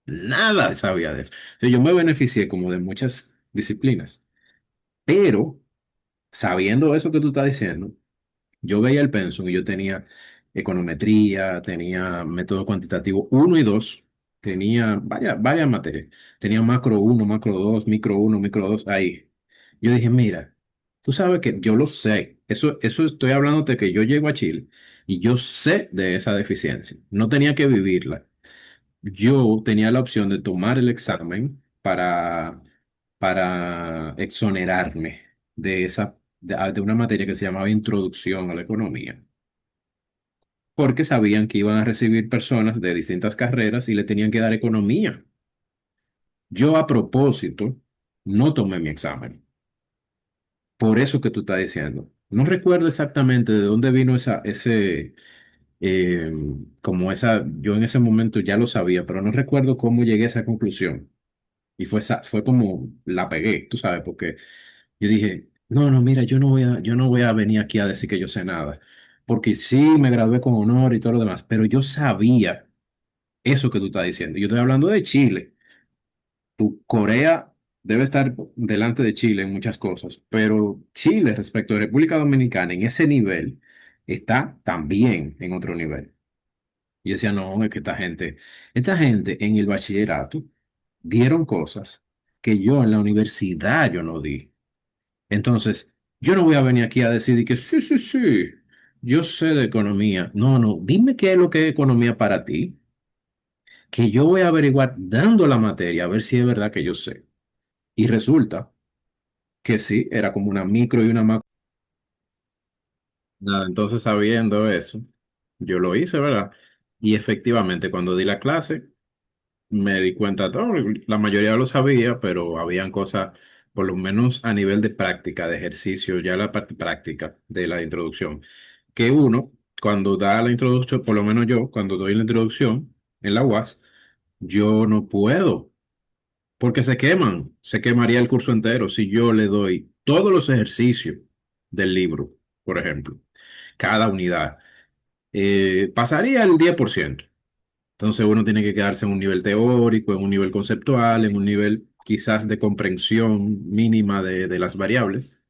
nada sabía de eso. Entonces, yo me beneficié como de muchas disciplinas, pero sabiendo eso que tú estás diciendo, yo veía el pensum y yo tenía econometría, tenía método cuantitativo uno y 2, tenía varias materias. Tenía macro uno, macro 2, micro uno, micro 2 ahí. Yo dije, mira, tú sabes que yo lo sé. Eso estoy hablando de que yo llego a Chile y yo sé de esa deficiencia. No tenía que vivirla. Yo tenía la opción de tomar el examen para exonerarme de una materia que se llamaba Introducción a la Economía, porque sabían que iban a recibir personas de distintas carreras y le tenían que dar economía. Yo a propósito no tomé mi examen, por eso que tú estás diciendo. No recuerdo exactamente de dónde vino eh, yo en ese momento ya lo sabía, pero no recuerdo cómo llegué a esa conclusión. Y fue como la pegué, tú sabes, porque yo dije, no, no, mira, yo no voy a venir aquí a decir que yo sé nada, porque sí me gradué con honor y todo lo demás, pero yo sabía eso que tú estás diciendo. Yo estoy hablando de Chile. Tu Corea debe estar delante de Chile en muchas cosas, pero Chile respecto a República Dominicana en ese nivel está también en otro nivel. Y yo decía, no, es que esta gente en el bachillerato dieron cosas que yo en la universidad yo no di. Entonces, yo no voy a venir aquí a decir que sí, sí, sí, yo sé de economía. No, no, dime qué es lo que es economía para ti, que yo voy a averiguar dando la materia a ver si es verdad que yo sé. Y resulta que sí, era como una micro y una macro. Nada, entonces sabiendo eso, yo lo hice, ¿verdad? Y efectivamente, cuando di la clase, me di cuenta, todo, la mayoría lo sabía, pero habían cosas, por lo menos a nivel de práctica, de ejercicio, ya la parte práctica de la introducción, que uno, cuando da la introducción, por lo menos yo, cuando doy la introducción en la UAS, yo no puedo, porque se queman, se quemaría el curso entero si yo le doy todos los ejercicios del libro, por ejemplo, cada unidad. Pasaría el 10%. Entonces uno tiene que quedarse en un nivel teórico, en un nivel conceptual, en un nivel quizás de comprensión mínima de las variables,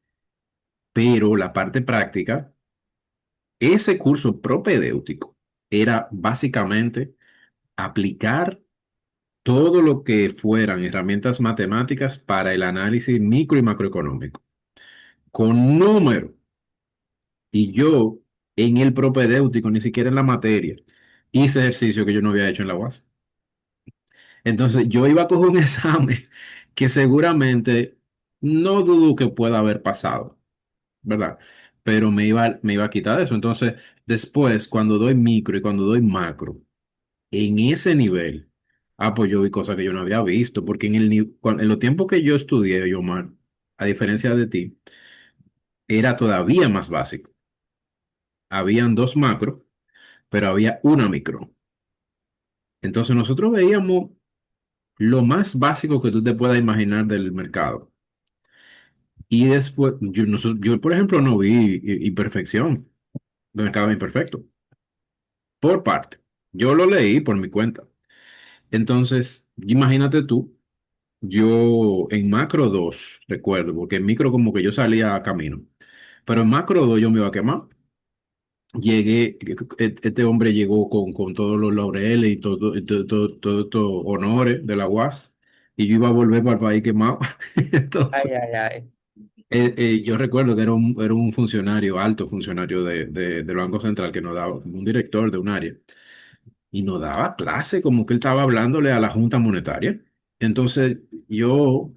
pero la parte práctica, ese curso propedéutico era básicamente aplicar todo lo que fueran herramientas matemáticas para el análisis micro y macroeconómico, con números. Y yo en el propedéutico, ni siquiera en la materia, hice ejercicio que yo no había hecho en la UAS. Entonces yo iba a coger un examen que seguramente no dudo que pueda haber pasado, ¿verdad? Pero me iba a quitar eso. Entonces, después, cuando doy micro y cuando doy macro, en ese nivel, pues yo vi cosas que yo no había visto, porque en los tiempos que yo estudié, Omar, a diferencia de ti, era todavía más básico. Habían dos macro, pero había una micro. Entonces nosotros veíamos lo más básico que tú te puedas imaginar del mercado. Y después, yo, por ejemplo, no vi imperfección de mercado imperfecto, por parte. Yo lo leí por mi cuenta. Entonces, imagínate tú, yo en macro 2 recuerdo, porque en micro como que yo salía a camino, pero en macro 2 yo me iba a quemar. Llegué, este hombre llegó con todos los laureles y todo estos honores de la UAS, y yo iba a volver para el país quemado. Entonces, Ay, ay, ay. yo recuerdo que era un funcionario, alto funcionario del Banco Central, que nos daba, un director de un área, y nos daba clase como que él estaba hablándole a la Junta Monetaria. Entonces yo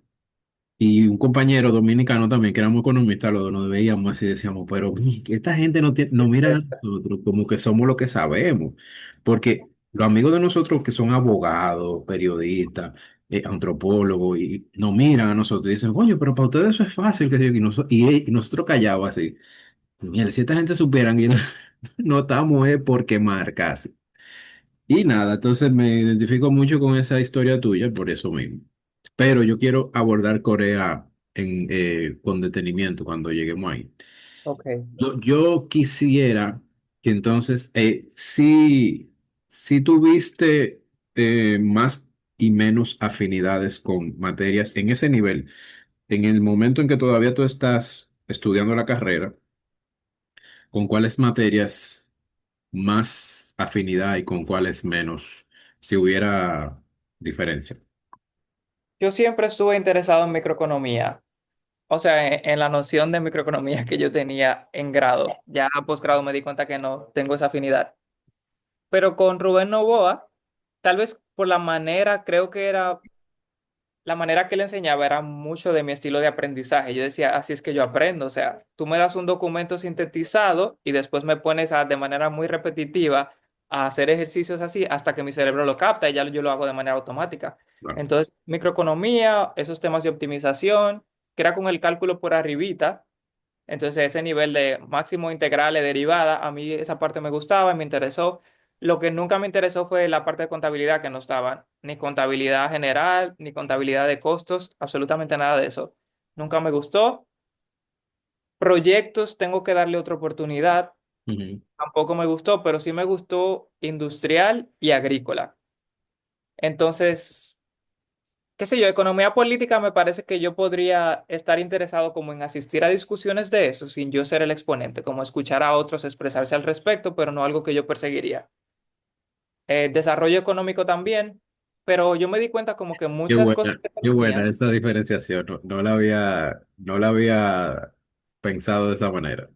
y un compañero dominicano también, que éramos economistas, los dos nos veíamos así y decíamos, pero que esta gente no mira a nosotros como que somos lo que sabemos, porque los amigos de nosotros que son abogados, periodistas, antropólogos, y nos miran a nosotros y dicen, oye, pero para ustedes eso es fácil, que sé yo", y nosotros callados así. Mira, si esta gente supieran que no estamos por quemar casi. Y nada, entonces me identifico mucho con esa historia tuya por eso mismo. Pero yo quiero abordar Corea con detenimiento cuando lleguemos ahí. Ok. Yo quisiera que entonces, si tuviste más y menos afinidades con materias en ese nivel, en el momento en que todavía tú estás estudiando la carrera, ¿con cuáles materias más afinidad y con cuáles menos, si hubiera diferencia? Yo siempre estuve interesado en microeconomía, o sea, en la noción de microeconomía que yo tenía en grado. Ya a posgrado me di cuenta que no tengo esa afinidad. Pero con Rubén Novoa, tal vez por la manera, creo que era la manera que él enseñaba era mucho de mi estilo de aprendizaje. Yo decía, así es que yo aprendo. O sea, tú me das un documento sintetizado y después me pones de manera muy repetitiva a hacer ejercicios así hasta que mi cerebro lo capta y ya yo lo hago de manera automática. Claro. Entonces, microeconomía, esos temas de optimización, que era con el cálculo por arribita. Entonces, ese nivel de máximo integral y derivada, a mí esa parte me gustaba y me interesó. Lo que nunca me interesó fue la parte de contabilidad que no estaba, ni contabilidad general, ni contabilidad de costos, absolutamente nada de eso. Nunca me gustó. Proyectos, tengo que darle otra oportunidad. Ujú. Tampoco me gustó, pero sí me gustó industrial y agrícola. Entonces, qué sé yo, economía política me parece que yo podría estar interesado como en asistir a discusiones de eso sin yo ser el exponente, como escuchar a otros expresarse al respecto, pero no algo que yo perseguiría. Desarrollo económico también, pero yo me di cuenta como que muchas cosas de Qué buena economía, esa diferenciación. No la había pensado de esa manera.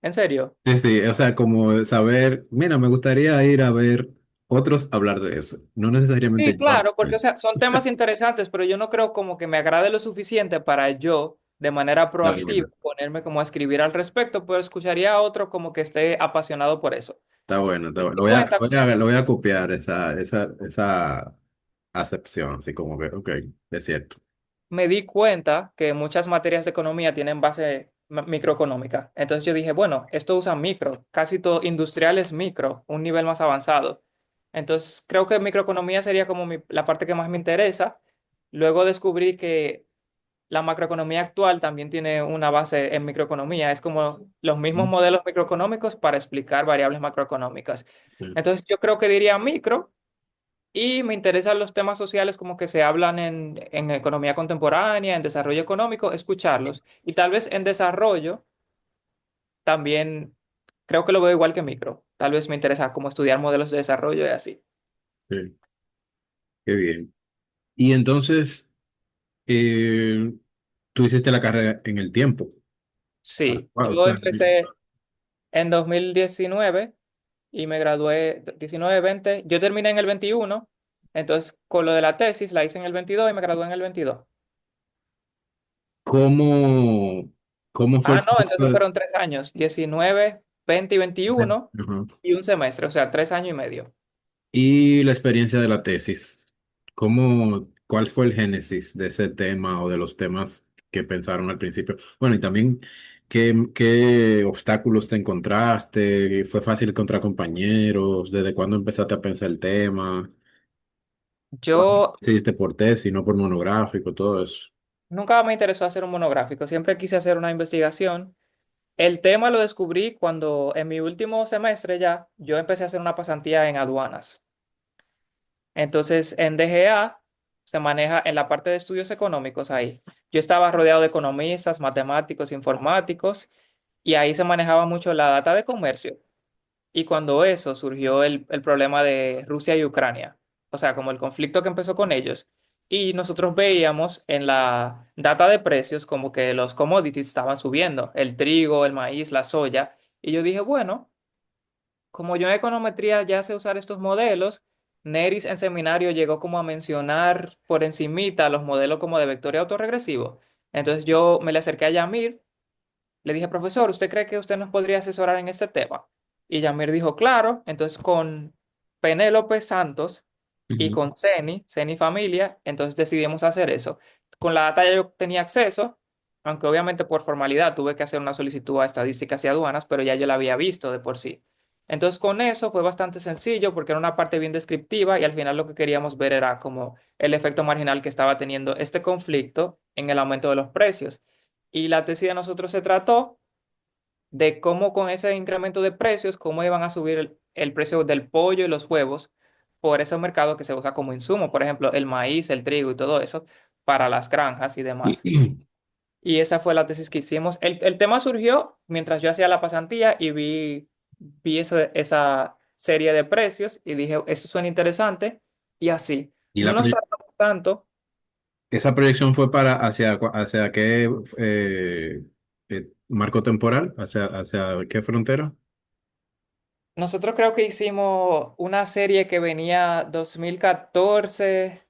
en serio. Sí, sí, o sea, como saber, mira, me gustaría ir a ver otros hablar de eso. No necesariamente Sí, yo hablar claro, de porque o eso. sea, son temas interesantes, pero yo no creo como que me agrade lo suficiente para yo, de manera Está proactiva, bueno, ponerme como a escribir al respecto, pero escucharía a otro como que esté apasionado por eso. está bueno, está Me bueno. di Lo voy a, cuenta lo voy a, lo voy a copiar esa. acepción, así como que, ok, es cierto. Me di cuenta que muchas materias de economía tienen base microeconómica. Entonces yo dije, bueno, esto usa micro, casi todo industrial es micro, un nivel más avanzado. Entonces creo que microeconomía sería como la parte que más me interesa. Luego descubrí que la macroeconomía actual también tiene una base en microeconomía. Es como los mismos Mm, modelos microeconómicos para explicar variables macroeconómicas. sí, Entonces yo creo que diría micro. Y me interesan los temas sociales como que se hablan en economía contemporánea, en desarrollo económico, escucharlos. Y tal vez en desarrollo también creo que lo veo igual que micro. Tal vez me interesa como estudiar modelos de desarrollo y así. sí, qué bien. Y entonces, eh, tú hiciste la carrera en el tiempo. Sí, Wow, yo empecé en 2019 y me gradué 19-20. Yo terminé en el 21, entonces con lo de la tesis la hice en el 22 y me gradué en el 22. ¿cómo, cómo fue Ah, el no, proceso entonces fueron 3 años, 19, 20 y 21 Ajá. y un semestre, o sea, 3 años y medio. Y la experiencia de la tesis? ¿Cuál fue el génesis de ese tema o de los temas que pensaron al principio? Bueno, y también, ¿qué obstáculos te encontraste? ¿Fue fácil encontrar compañeros? ¿Desde cuándo empezaste a pensar el tema? ¿Cuándo Yo decidiste por tesis, no por monográfico, todo eso? nunca me interesó hacer un monográfico, siempre quise hacer una investigación. El tema lo descubrí cuando en mi último semestre ya yo empecé a hacer una pasantía en aduanas. Entonces, en DGA se maneja en la parte de estudios económicos ahí. Yo estaba rodeado de economistas, matemáticos, informáticos, y ahí se manejaba mucho la data de comercio. Y cuando eso surgió el problema de Rusia y Ucrania, o sea, como el conflicto que empezó con ellos, y nosotros veíamos en la data de precios como que los commodities estaban subiendo, el trigo, el maíz, la soya, y yo dije, bueno, como yo en econometría ya sé usar estos modelos, Neris en seminario llegó como a mencionar por encimita los modelos como de vectorio autorregresivo. Entonces yo me le acerqué a Yamir, le dije, profesor, ¿usted cree que usted nos podría asesorar en este tema? Y Yamir dijo, claro. Entonces con Penélope Santos y Ujú. con Ceni Familia, entonces decidimos hacer eso. Con la data ya yo tenía acceso, aunque obviamente por formalidad tuve que hacer una solicitud a estadísticas y aduanas, pero ya yo la había visto de por sí. Entonces con eso fue bastante sencillo porque era una parte bien descriptiva y al final lo que queríamos ver era como el efecto marginal que estaba teniendo este conflicto en el aumento de los precios. Y la tesis de nosotros se trató de cómo con ese incremento de precios, cómo iban a subir el precio del pollo y los huevos por ese mercado que se usa como insumo, por ejemplo, el maíz, el trigo y todo eso para las granjas y demás. Y esa fue la tesis que hicimos. El tema surgió mientras yo hacía la pasantía y vi esa serie de precios y dije, eso suena interesante y así. ¿Y No nos tardamos tanto. esa proyección fue para hacia qué marco temporal? ¿Hacia qué frontera? Nosotros creo que hicimos una serie que venía 2014.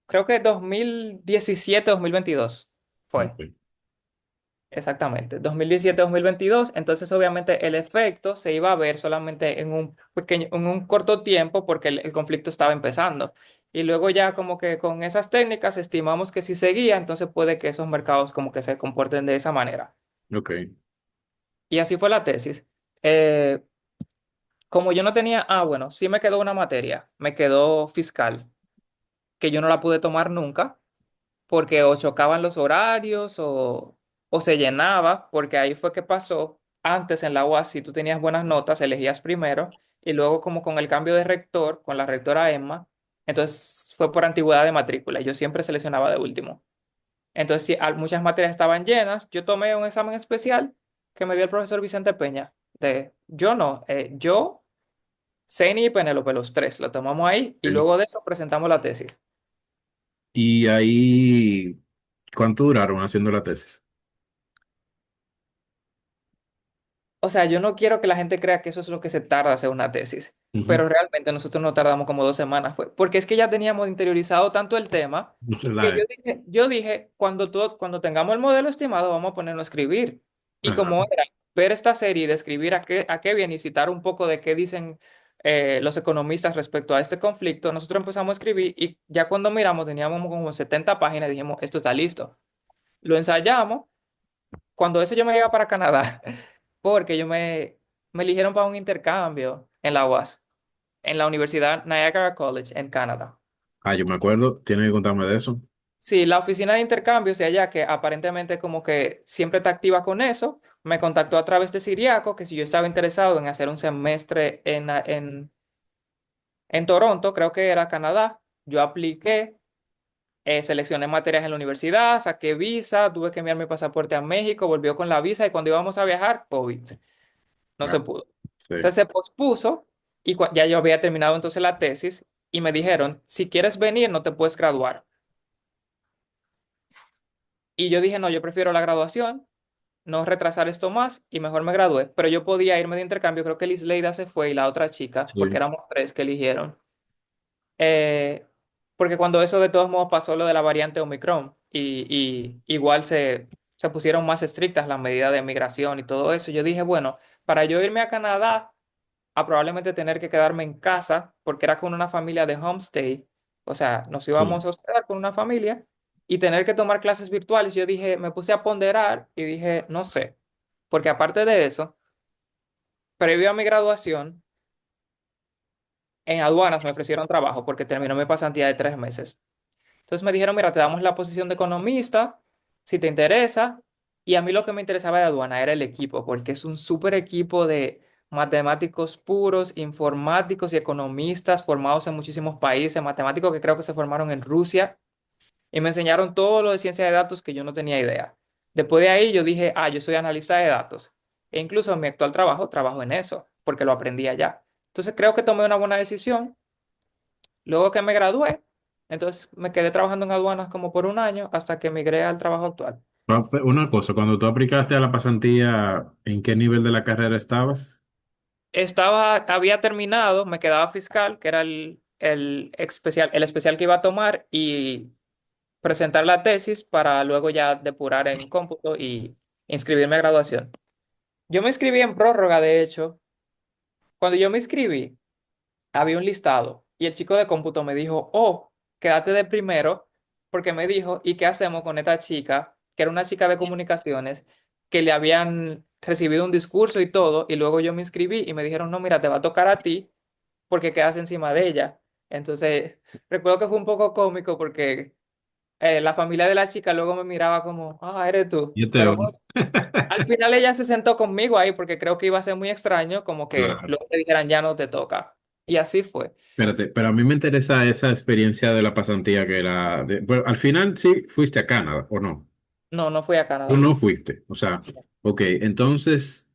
Creo que 2017-2022 fue, Ok. exactamente. 2017-2022. Entonces, obviamente, el efecto se iba a ver solamente en un corto tiempo porque el conflicto estaba empezando. Y luego ya como que con esas técnicas estimamos que si seguía, entonces puede que esos mercados como que se comporten de esa manera. Ok. Y así fue la tesis. Eh, Como yo no tenía, bueno, sí me quedó una materia, me quedó fiscal, que yo no la pude tomar nunca porque o chocaban los horarios o se llenaba, porque ahí fue que pasó. Antes en la UAS, si tú tenías buenas notas, elegías primero, y luego como con el cambio de rector, con la rectora Emma, entonces fue por antigüedad de matrícula, y yo siempre seleccionaba de último. Entonces, si muchas materias estaban llenas, yo tomé un examen especial que me dio el profesor Vicente Peña. Yo no, yo, Zeni y Penélope, los tres, lo tomamos ahí, y Ok. luego de eso presentamos la tesis. Y ahí, ¿cuánto duraron haciendo la tesis? O sea, yo no quiero que la gente crea que eso es lo que se tarda hacer una tesis, Ujú. pero realmente nosotros no tardamos como 2 semanas, porque es que ya teníamos interiorizado tanto el tema que La- yo dije, cuando tengamos el modelo estimado, vamos a ponernos a escribir. Y Ajá. como era ver esta serie y describir a qué viene y citar un poco de qué dicen los economistas respecto a este conflicto, nosotros empezamos a escribir y ya cuando miramos teníamos como 70 páginas y dijimos, esto está listo. Lo ensayamos. Cuando eso yo me iba para Canadá, porque me eligieron para un intercambio en la UAS, en la Universidad Niagara College en Canadá. Ah, yo me acuerdo, tienes que contarme de eso. Sí, la oficina de intercambios de allá, que aparentemente como que siempre está activa con eso, me contactó a través de Siriaco, que si yo estaba interesado en hacer un semestre en Toronto, creo que era Canadá, yo apliqué, seleccioné materias en la universidad, saqué visa, tuve que enviar mi pasaporte a México, volvió con la visa y cuando íbamos a viajar, COVID, no Ah, se pudo. sí, Entonces se pospuso y ya yo había terminado entonces la tesis y me dijeron, si quieres venir, no te puedes graduar. Y yo dije, no, yo prefiero la graduación, no retrasar esto más y mejor me gradué. Pero yo podía irme de intercambio, creo que Liz Leida se fue y la otra chica, porque sí, éramos tres que eligieron. Eh, Porque cuando eso de todos modos pasó lo de la variante Omicron y igual se pusieron más estrictas las medidas de migración y todo eso, yo dije, bueno, para yo irme a Canadá a probablemente tener que quedarme en casa porque era con una familia de homestay, o sea, nos sí. íbamos a hospedar con una familia y tener que tomar clases virtuales, yo dije, me puse a ponderar y dije, no sé, porque aparte de eso, previo a mi graduación, en aduanas me ofrecieron trabajo porque terminó mi pasantía de 3 meses. Entonces me dijeron, mira, te damos la posición de economista, si te interesa. Y a mí lo que me interesaba de aduana era el equipo, porque es un súper equipo de matemáticos puros, informáticos y economistas formados en muchísimos países, matemáticos que creo que se formaron en Rusia, y me enseñaron todo lo de ciencia de datos que yo no tenía idea. Después de ahí yo dije, ah, yo soy analista de datos. E incluso en mi actual trabajo trabajo en eso, porque lo aprendí allá. Entonces creo que tomé una buena decisión. Luego que me gradué, entonces me quedé trabajando en aduanas como por un año hasta que migré al trabajo actual. Una cosa, cuando tú aplicaste a la pasantía, ¿en qué nivel de la carrera estabas? Había terminado, me quedaba fiscal, que era el especial que iba a tomar y presentar la tesis para luego ya depurar en cómputo y inscribirme a graduación. Yo me inscribí en prórroga, de hecho. Cuando yo me inscribí, había un listado y el chico de cómputo me dijo, oh, quédate de primero, porque me dijo, ¿y qué hacemos con esta chica, que era una chica de comunicaciones, que le habían recibido un discurso y todo, y luego yo me inscribí y me dijeron, no, mira, te va a tocar a ti porque quedas encima de ella. Entonces, recuerdo que fue un poco cómico porque la familia de la chica luego me miraba como, ah, eres tú. Yo te Pero odio. bueno, al final ella se sentó conmigo ahí porque creo que iba a ser muy extraño como que Claro. luego le dijeran, ya no te toca. Y así fue. Espérate, pero a mí me interesa esa experiencia de la pasantía que era... bueno, al final sí fuiste a Canadá, ¿o no? No, no fui a Tú Canadá. no fuiste. O sea, ok, entonces,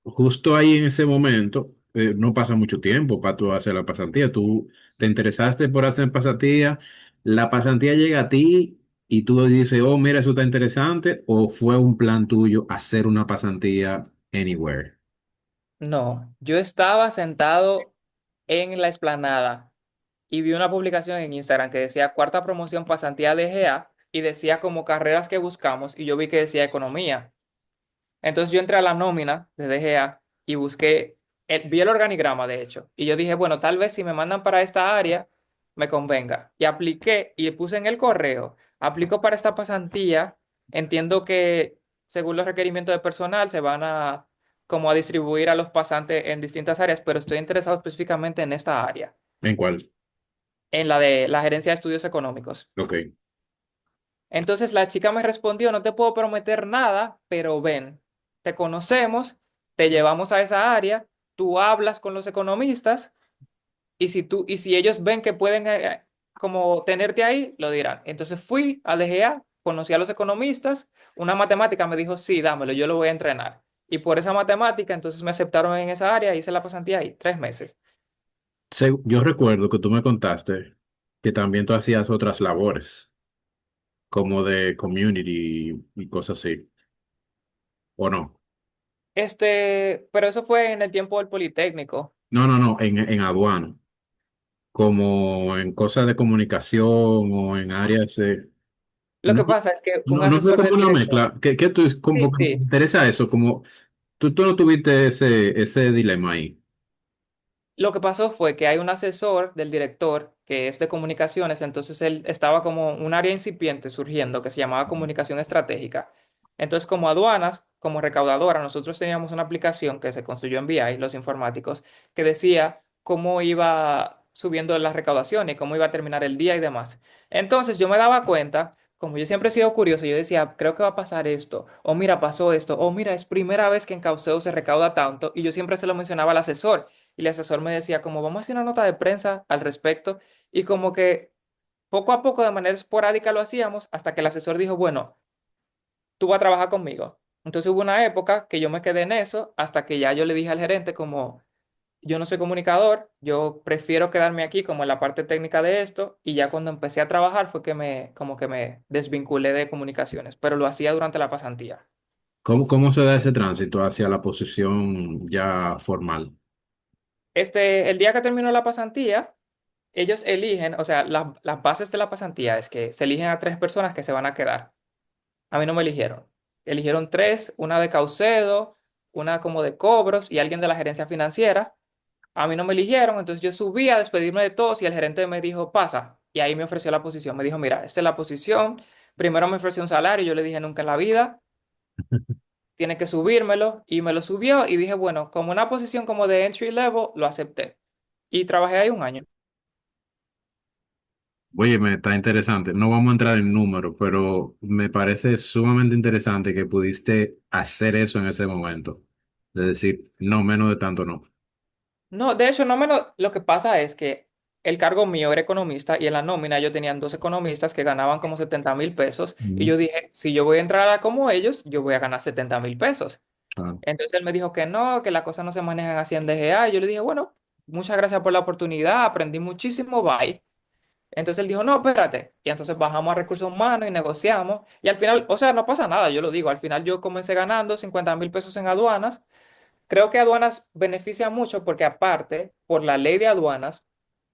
justo ahí en ese momento, no pasa mucho tiempo para tú hacer la pasantía. Tú te interesaste por hacer pasantía, la pasantía llega a ti y tú dices, oh, mira, eso está interesante, o fue un plan tuyo hacer una pasantía anywhere. No, yo estaba sentado en la explanada y vi una publicación en Instagram que decía cuarta promoción pasantía de GA y decía como carreras que buscamos y yo vi que decía economía. Entonces yo entré a la nómina de DGA y busqué, vi el organigrama de hecho, y yo dije, bueno, tal vez si me mandan para esta área, me convenga. Y apliqué y puse en el correo, aplico para esta pasantía, entiendo que según los requerimientos de personal se van a como a distribuir a los pasantes en distintas áreas, pero estoy interesado específicamente en esta área, ¿En cuál? en la de la gerencia de estudios económicos. Ok. Entonces la chica me respondió, no te puedo prometer nada, pero ven, te conocemos, te llevamos a esa área, tú hablas con los economistas y si ellos ven que pueden como tenerte ahí, lo dirán. Entonces fui a DGA, conocí a los economistas, una matemática me dijo, sí, dámelo, yo lo voy a entrenar. Y por esa matemática, entonces me aceptaron en esa área, hice la pasantía ahí, 3 meses. Yo recuerdo que tú me contaste que también tú hacías otras labores, como de community y cosas así, ¿o no? Pero eso fue en el tiempo del Politécnico. No, no, no, en aduana, como en cosas de comunicación o en áreas de... Lo No, que pasa es que un no, no fue asesor como del una director. mezcla. ¿Qué tú, como Sí, que me sí. interesa eso? Como tú no tuviste ese dilema ahí. Lo que pasó fue que hay un asesor del director que es de comunicaciones, entonces él estaba como un área incipiente surgiendo que se llamaba comunicación estratégica. Entonces, como aduanas, como recaudadora, nosotros teníamos una aplicación que se construyó en BI, los informáticos, que decía cómo iba subiendo la recaudación y cómo iba a terminar el día y demás. Entonces, yo me daba cuenta, como yo siempre he sido curioso, yo decía, creo que va a pasar esto, o mira, pasó esto, o mira, es primera vez que en Cauceo se recauda tanto, y yo siempre se lo mencionaba al asesor y el asesor me decía como vamos a hacer una nota de prensa al respecto y como que poco a poco de manera esporádica lo hacíamos hasta que el asesor dijo, bueno, tú vas a trabajar conmigo. Entonces hubo una época que yo me quedé en eso hasta que ya yo le dije al gerente como yo no soy comunicador, yo prefiero quedarme aquí como en la parte técnica de esto y ya cuando empecé a trabajar fue que me como que me desvinculé de comunicaciones, pero lo hacía durante la pasantía. ¿Cómo se da ese tránsito hacia la posición ya formal? El día que terminó la pasantía, ellos eligen, o sea, las bases de la pasantía es que se eligen a tres personas que se van a quedar. A mí no me eligieron. Eligieron tres, una de Caucedo, una como de cobros y alguien de la gerencia financiera. A mí no me eligieron, entonces yo subí a despedirme de todos y el gerente me dijo, pasa. Y ahí me ofreció la posición. Me dijo, mira, esta es la posición. Primero me ofreció un salario, yo le dije nunca en la vida, tiene que subírmelo y me lo subió y dije, bueno, como una posición como de entry level, lo acepté. Y trabajé ahí un año. Oye, me está interesante. No vamos a entrar en números, pero me parece sumamente interesante que pudiste hacer eso en ese momento. De decir, no, menos de tanto no. No, de hecho, no menos. Lo que pasa es que el cargo mío era economista y en la nómina yo tenían dos economistas que ganaban como 70.000 pesos. Y Ujú. yo dije, si yo voy a entrar a como ellos, yo voy a ganar 70.000 pesos. Claro. Entonces él me dijo que no, que las cosas no se manejan así en DGA. Y yo le dije, bueno, muchas gracias por la oportunidad, aprendí muchísimo, bye. Entonces él dijo, no, espérate. Y entonces bajamos a recursos humanos y negociamos. Y al final, o sea, no pasa nada, yo lo digo, al final yo comencé ganando 50.000 pesos en aduanas. Creo que aduanas beneficia mucho porque aparte, por la ley de aduanas,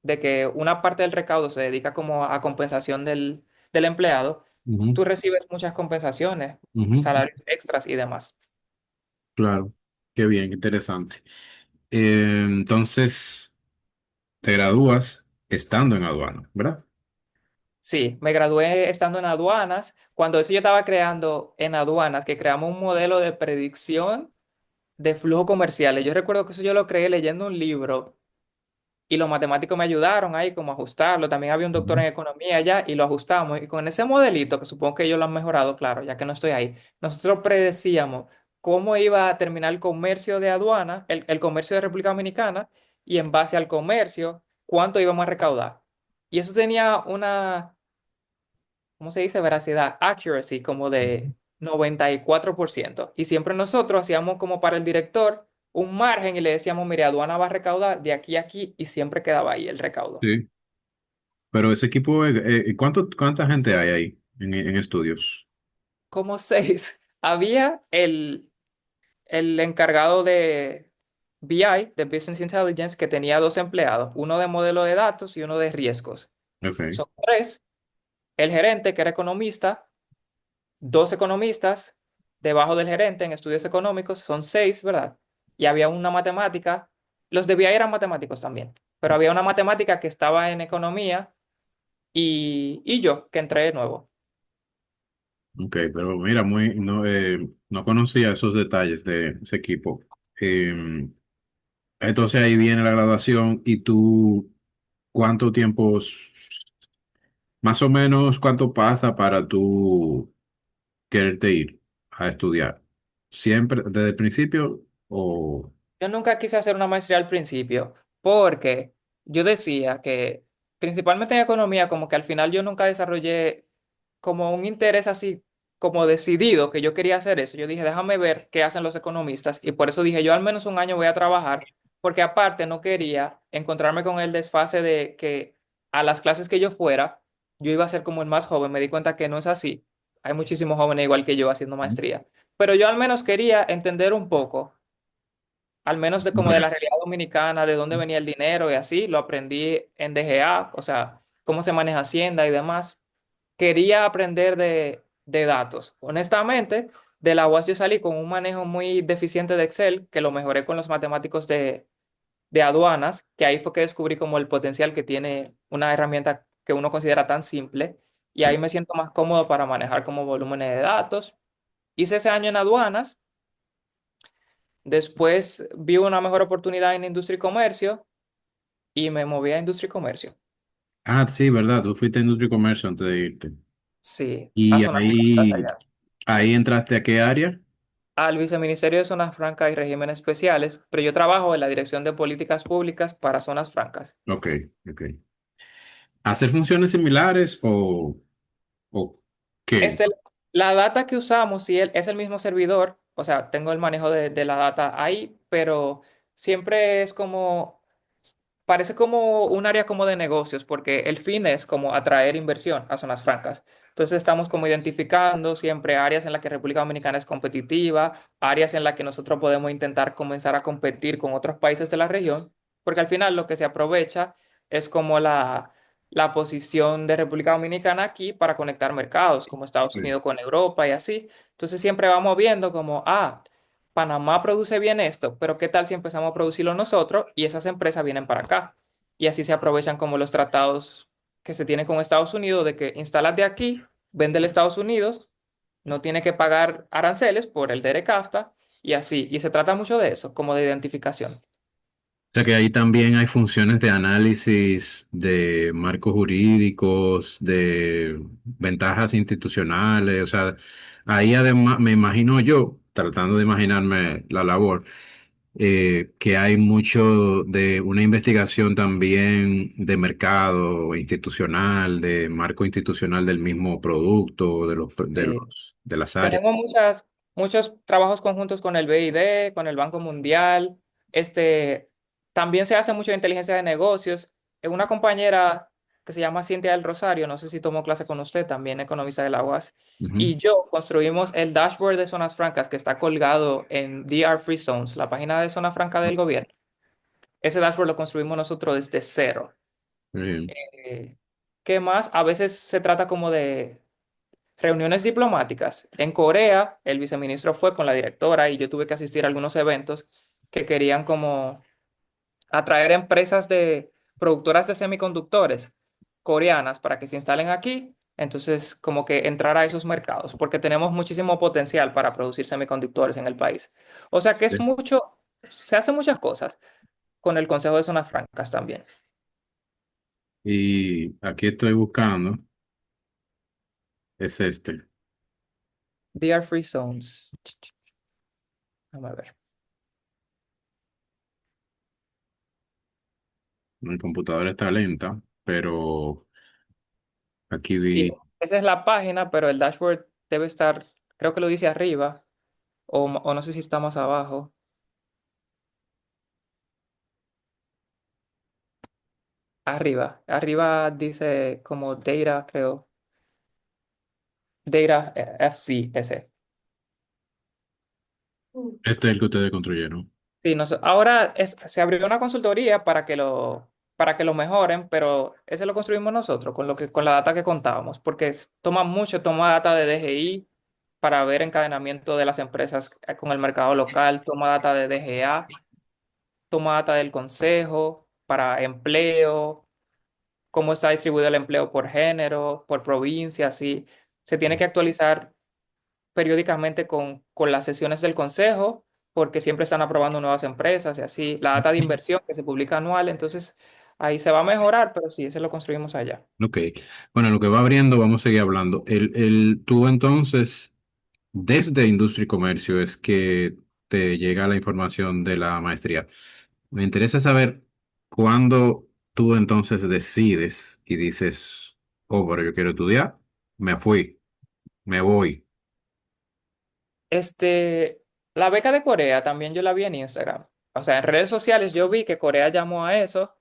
de que una parte del recaudo se dedica como a compensación del empleado, Ujú, tú recibes muchas compensaciones, ujú. salarios extras y demás. Claro. Qué bien, qué interesante. Entonces, te gradúas estando en aduana, ¿verdad? Sí, me gradué estando en aduanas. Cuando eso yo estaba creando en aduanas, que creamos un modelo de predicción de flujo comerciales. Yo recuerdo que eso yo lo creé leyendo un libro y los matemáticos me ayudaron ahí como a ajustarlo. También había un doctor Ujú, en economía allá y lo ajustamos. Y con ese modelito, que supongo que ellos lo han mejorado, claro, ya que no estoy ahí, nosotros predecíamos cómo iba a terminar el comercio de aduana, el comercio de República Dominicana, y en base al comercio, cuánto íbamos a recaudar. Y eso tenía una, ¿cómo se dice? Veracidad, accuracy, como ujú. de 94%. Y siempre nosotros hacíamos como para el director un margen y le decíamos, mire, aduana va a recaudar de aquí a aquí y siempre quedaba ahí el recaudo. Sí. Pero ese equipo, ¿cuánta gente hay ahí en estudios? Como seis. Había el encargado de BI, de Business Intelligence, que tenía dos empleados, uno de modelo de datos y uno de riesgos. Ok. Son tres. El gerente, que era economista, dos economistas debajo del gerente en estudios económicos, son seis, ¿verdad? Y había una matemática, los de BI eran matemáticos también, pero había una matemática que estaba en economía y yo, que entré de nuevo. Ok, pero mira, no conocía esos detalles de ese equipo. Eh, entonces ahí viene la graduación y tú, ¿cuánto tiempo, más o menos, cuánto pasa para tú quererte ir a estudiar? ¿Siempre, desde el principio o...? Yo nunca quise hacer una maestría al principio porque yo decía que principalmente en economía como que al final yo nunca desarrollé como un interés así como decidido que yo quería hacer eso. Yo dije, déjame ver qué hacen los economistas y por eso dije, yo al menos un año voy a trabajar porque aparte no quería encontrarme con el desfase de que a las clases que yo fuera, yo iba a ser como el más joven. Me di cuenta que no es así. Hay muchísimos jóvenes igual que yo haciendo maestría. Pero yo al menos quería entender un poco al menos de como de Bueno, la realidad dominicana, de dónde venía el dinero y así, lo aprendí en DGA, o sea, cómo se maneja Hacienda y demás. Quería aprender de datos. Honestamente, de la UAS yo salí con un manejo muy deficiente de Excel, que lo mejoré con los matemáticos de de aduanas, que ahí fue que descubrí como el potencial que tiene una herramienta que uno considera tan simple, y ahí me siento más cómodo para manejar como volúmenes de datos. Hice ese año en aduanas, después vi una mejor oportunidad en industria y comercio y me moví a industria y comercio. Ah, sí, ¿verdad? Tú fuiste a industria y comercio antes de irte. Sí, a Y zonas francas ahí, allá. ahí entraste a qué área? Al Viceministerio de Zonas Francas y Regímenes Especiales, pero yo trabajo en la Dirección de Políticas Públicas para Zonas Francas. Ok, ok. ¿Hacer funciones similares o qué? Este, la data que usamos, sí, es el mismo servidor, o sea, tengo el manejo de la data ahí, pero siempre es como, parece como un área como de negocios, porque el fin es como atraer inversión a zonas francas. Entonces estamos como identificando siempre áreas en las que República Dominicana es competitiva, áreas en las que nosotros podemos intentar comenzar a competir con otros países de la región, porque al final lo que se aprovecha es como la posición de República Dominicana aquí para conectar mercados, como Estados Sí. Unidos con Europa y así. Entonces siempre vamos viendo como, Panamá produce bien esto, pero ¿qué tal si empezamos a producirlo nosotros y esas empresas vienen para acá? Y así se aprovechan como los tratados que se tienen con Estados Unidos de que instalas de aquí, vende a Estados Unidos, no tiene que pagar aranceles por el DERECAFTA y así. Y se trata mucho de eso, como de identificación. O sea que ahí también hay funciones de análisis de marcos jurídicos, de ventajas institucionales, o sea, ahí además me imagino yo, tratando de imaginarme la labor, que hay mucho de una investigación también de mercado institucional, de marco institucional del mismo producto, de las áreas. Tenemos muchos trabajos conjuntos con el BID, con el Banco Mundial. También se hace mucho de inteligencia de negocios. Una compañera que se llama Cintia del Rosario, no sé si tomó clase con usted, también economista de la UAS, Ujú. y yo construimos el dashboard de zonas francas que está colgado en DR Free Zones, la página de zona franca del gobierno. Ese dashboard lo construimos nosotros desde cero. Bien. Eh, ¿Qué más? A veces se trata como de reuniones diplomáticas. En Corea, el viceministro fue con la directora y yo tuve que asistir a algunos eventos que querían como atraer empresas de productoras de semiconductores coreanas para que se instalen aquí. Entonces, como que entrar a esos mercados, porque tenemos muchísimo potencial para producir semiconductores en el país. O sea que es mucho, se hacen muchas cosas con el Consejo de Zonas Francas también. Y aquí estoy buscando, es este. They are free zones. Vamos a ver. Mi computadora está lenta, pero aquí Sí, vi. esa es la página, pero el dashboard debe estar, creo que lo dice arriba, o no sé si está más abajo. Arriba dice como Data, creo. Data FC, ese. Este es el que ustedes construyeron. Sí, no sé, ahora se abrió una consultoría para que lo mejoren, pero ese lo construimos nosotros con la data que contábamos, porque toma data de DGI para ver encadenamiento de las empresas con el mercado local, toma data de DGA, toma data del consejo para empleo, cómo está distribuido el empleo por género, por provincia, así. Se tiene que actualizar periódicamente con las sesiones del consejo, porque siempre están aprobando nuevas empresas y así. La data de inversión que se publica anual, entonces ahí se va a mejorar, pero sí, ese lo construimos allá. Ok. Bueno, lo que va abriendo, vamos a seguir hablando. Tú entonces, desde Industria y Comercio es que te llega la información de la maestría. Me interesa saber cuándo tú entonces decides y dices, oh, pero yo quiero estudiar, me fui, me voy. La beca de Corea también yo la vi en Instagram. O sea, en redes sociales yo vi que Corea llamó a eso,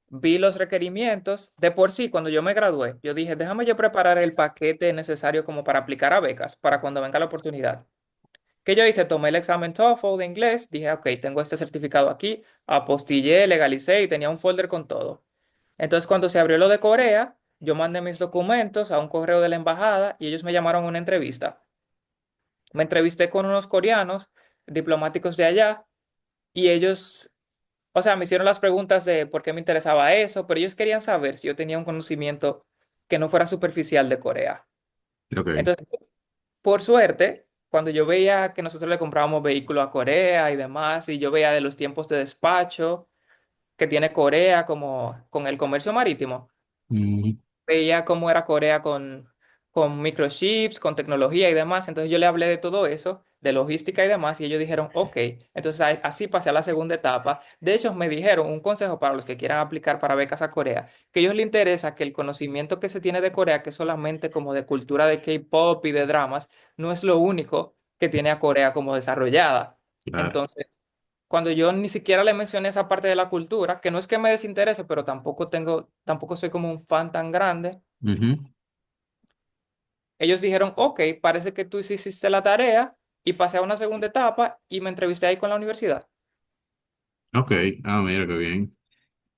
vi los requerimientos. De por sí, cuando yo me gradué, yo dije, déjame yo preparar el paquete necesario como para aplicar a becas, para cuando venga la oportunidad. ¿Qué yo hice? Tomé el examen TOEFL de inglés, dije, ok, tengo este certificado aquí, apostillé, legalicé y tenía un folder con todo. Entonces, cuando se abrió lo de Corea, yo mandé mis documentos a un correo de la embajada y ellos me llamaron a una entrevista. Me entrevisté con unos coreanos diplomáticos de allá y ellos O sea, me hicieron las preguntas de por qué me interesaba eso, pero ellos querían saber si yo tenía un conocimiento que no fuera superficial de Corea. Ok. Entonces, por suerte, cuando yo veía que nosotros le comprábamos vehículos a Corea y demás, y yo veía de los tiempos de despacho que tiene Corea como con el comercio marítimo, Mm, veía cómo era Corea con microchips, con tecnología y demás. Entonces yo le hablé de todo eso, de logística y demás, y ellos dijeron, ok. Entonces así pasé a la segunda etapa. De hecho, me dijeron un consejo para los que quieran aplicar para becas a Corea, que a ellos les interesa que el conocimiento que se tiene de Corea, que es solamente como de cultura de K-pop y de dramas, no es lo único que tiene a Corea como desarrollada. claro. Entonces, cuando yo ni siquiera le mencioné esa parte de la cultura, que no es que me desinterese, pero tampoco soy como un fan tan grande. Ujú. Ellos dijeron, ok, parece que tú sí hiciste la tarea y pasé a una segunda etapa y me entrevisté ahí con la universidad. Ok, mira qué bien.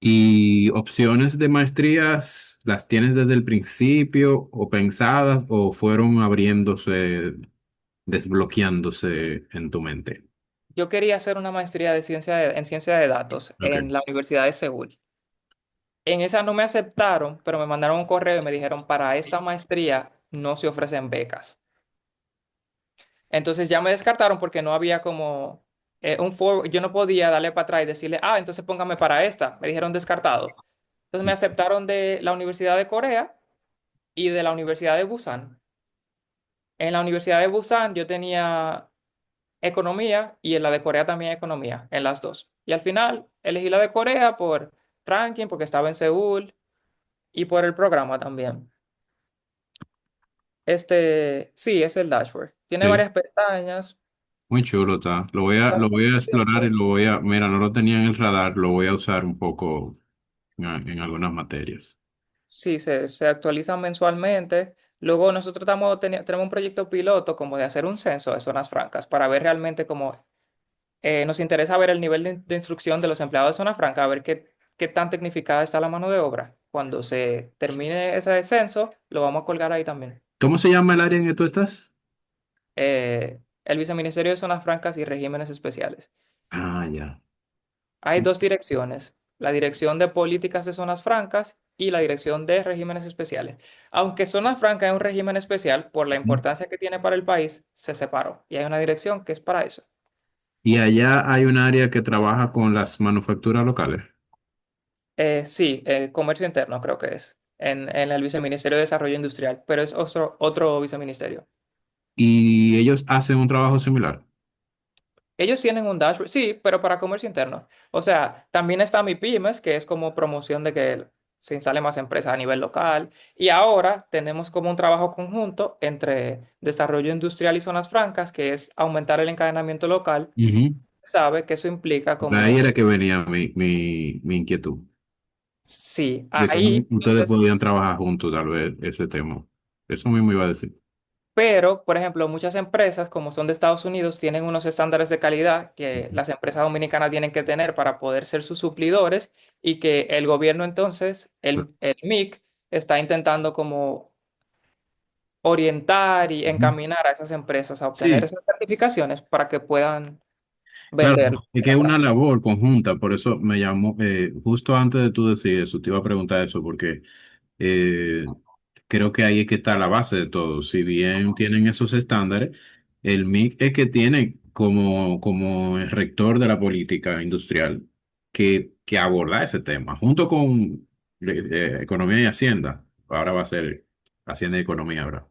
¿Y opciones de maestrías las tienes desde el principio o pensadas o fueron abriéndose, desbloqueándose en tu mente? Yo quería hacer una maestría en ciencia de datos Ok. en la Universidad de Seúl. En esa no me aceptaron, pero me mandaron un correo y me dijeron, para esta maestría no se ofrecen becas. Entonces ya me descartaron porque no había como yo no podía darle para atrás y decirle, entonces póngame para esta. Me dijeron descartado. Entonces me aceptaron de la Universidad de Corea y de la Universidad de Busan. En la Universidad de Busan yo tenía economía y en la de Corea también economía, en las dos. Y al final elegí la de Corea por ranking, porque estaba en Seúl y por el programa también. Sí, es el dashboard. Tiene Sí, varias pestañas. muy chulo está. Lo voy a explorar y mira, no lo tenía en el radar, lo voy a usar un poco en algunas materias. Sí, se actualizan mensualmente. Luego nosotros tenemos un proyecto piloto como de hacer un censo de zonas francas para ver realmente cómo nos interesa ver el nivel de instrucción de los empleados de zona franca, a ver qué tan tecnificada está la mano de obra. Cuando se termine ese censo, lo vamos a colgar ahí también. ¿Cómo se llama el área en que tú estás? El Viceministerio de Zonas Francas y Regímenes Especiales. Ah, ya. Hay dos direcciones, la Dirección de Políticas de Zonas Francas y la Dirección de Regímenes Especiales. Aunque Zona Franca es un régimen especial, por la Ujú. importancia que tiene para el país, se separó y hay una dirección que es para eso. Y allá hay un área que trabaja con las manufacturas locales. Sí, Comercio Interno creo que es, en el Viceministerio de Desarrollo Industrial, pero es otro viceministerio. Y ellos hacen un trabajo similar. Ellos tienen un dashboard, sí, pero para comercio interno. O sea, también está mi pymes, que es como promoción de que se instale más empresas a nivel local. Y ahora tenemos como un trabajo conjunto entre desarrollo industrial y zonas francas, que es aumentar el encadenamiento local. Ujú. Sabe que eso implica De ahí era como, que venía mi inquietud, sí, de cómo ahí, ustedes entonces, podían trabajar juntos, tal vez, ese tema. Eso mismo iba a decir. pero, por ejemplo, muchas empresas, como son de Estados Unidos, tienen unos estándares de calidad que Ujú. las empresas dominicanas tienen que tener para poder ser sus suplidores y que el gobierno entonces, el MIC, está intentando como orientar y Ujú. encaminar a esas empresas a obtener Sí, esas certificaciones para que puedan claro, vender. es que es una labor conjunta, por eso me llamó, justo antes de tú decir eso, te iba a preguntar eso, porque Eh, creo que ahí es que está la base de todo. Si bien tienen esos estándares, el MIC es que tiene como el rector de la política industrial que abordar ese tema, junto con Economía y Hacienda. Ahora va a ser Hacienda y Economía, ahora.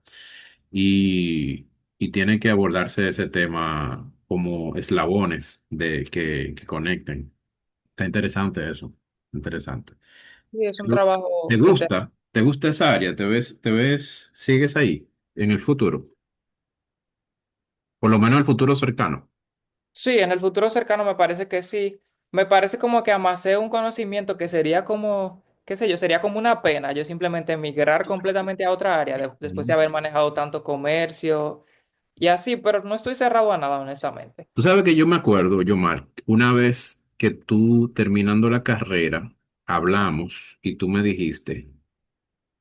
Y tiene que abordarse ese tema como eslabones que conecten. Está interesante eso. Interesante. Sí, es un ¿Te trabajo interesante. gusta? ¿Te gusta esa área? ¿Sigues ahí en el futuro? Por lo menos el futuro cercano. Sí, en el futuro cercano me parece que sí. Me parece como que amasé un conocimiento que sería como, qué sé yo, sería como una pena yo simplemente migrar completamente a otra área después de Ujú. haber manejado tanto comercio y así, pero no estoy cerrado a nada, honestamente. Tú sabes que yo me acuerdo, Yomar, una vez que tú terminando la carrera, hablamos y tú me dijiste,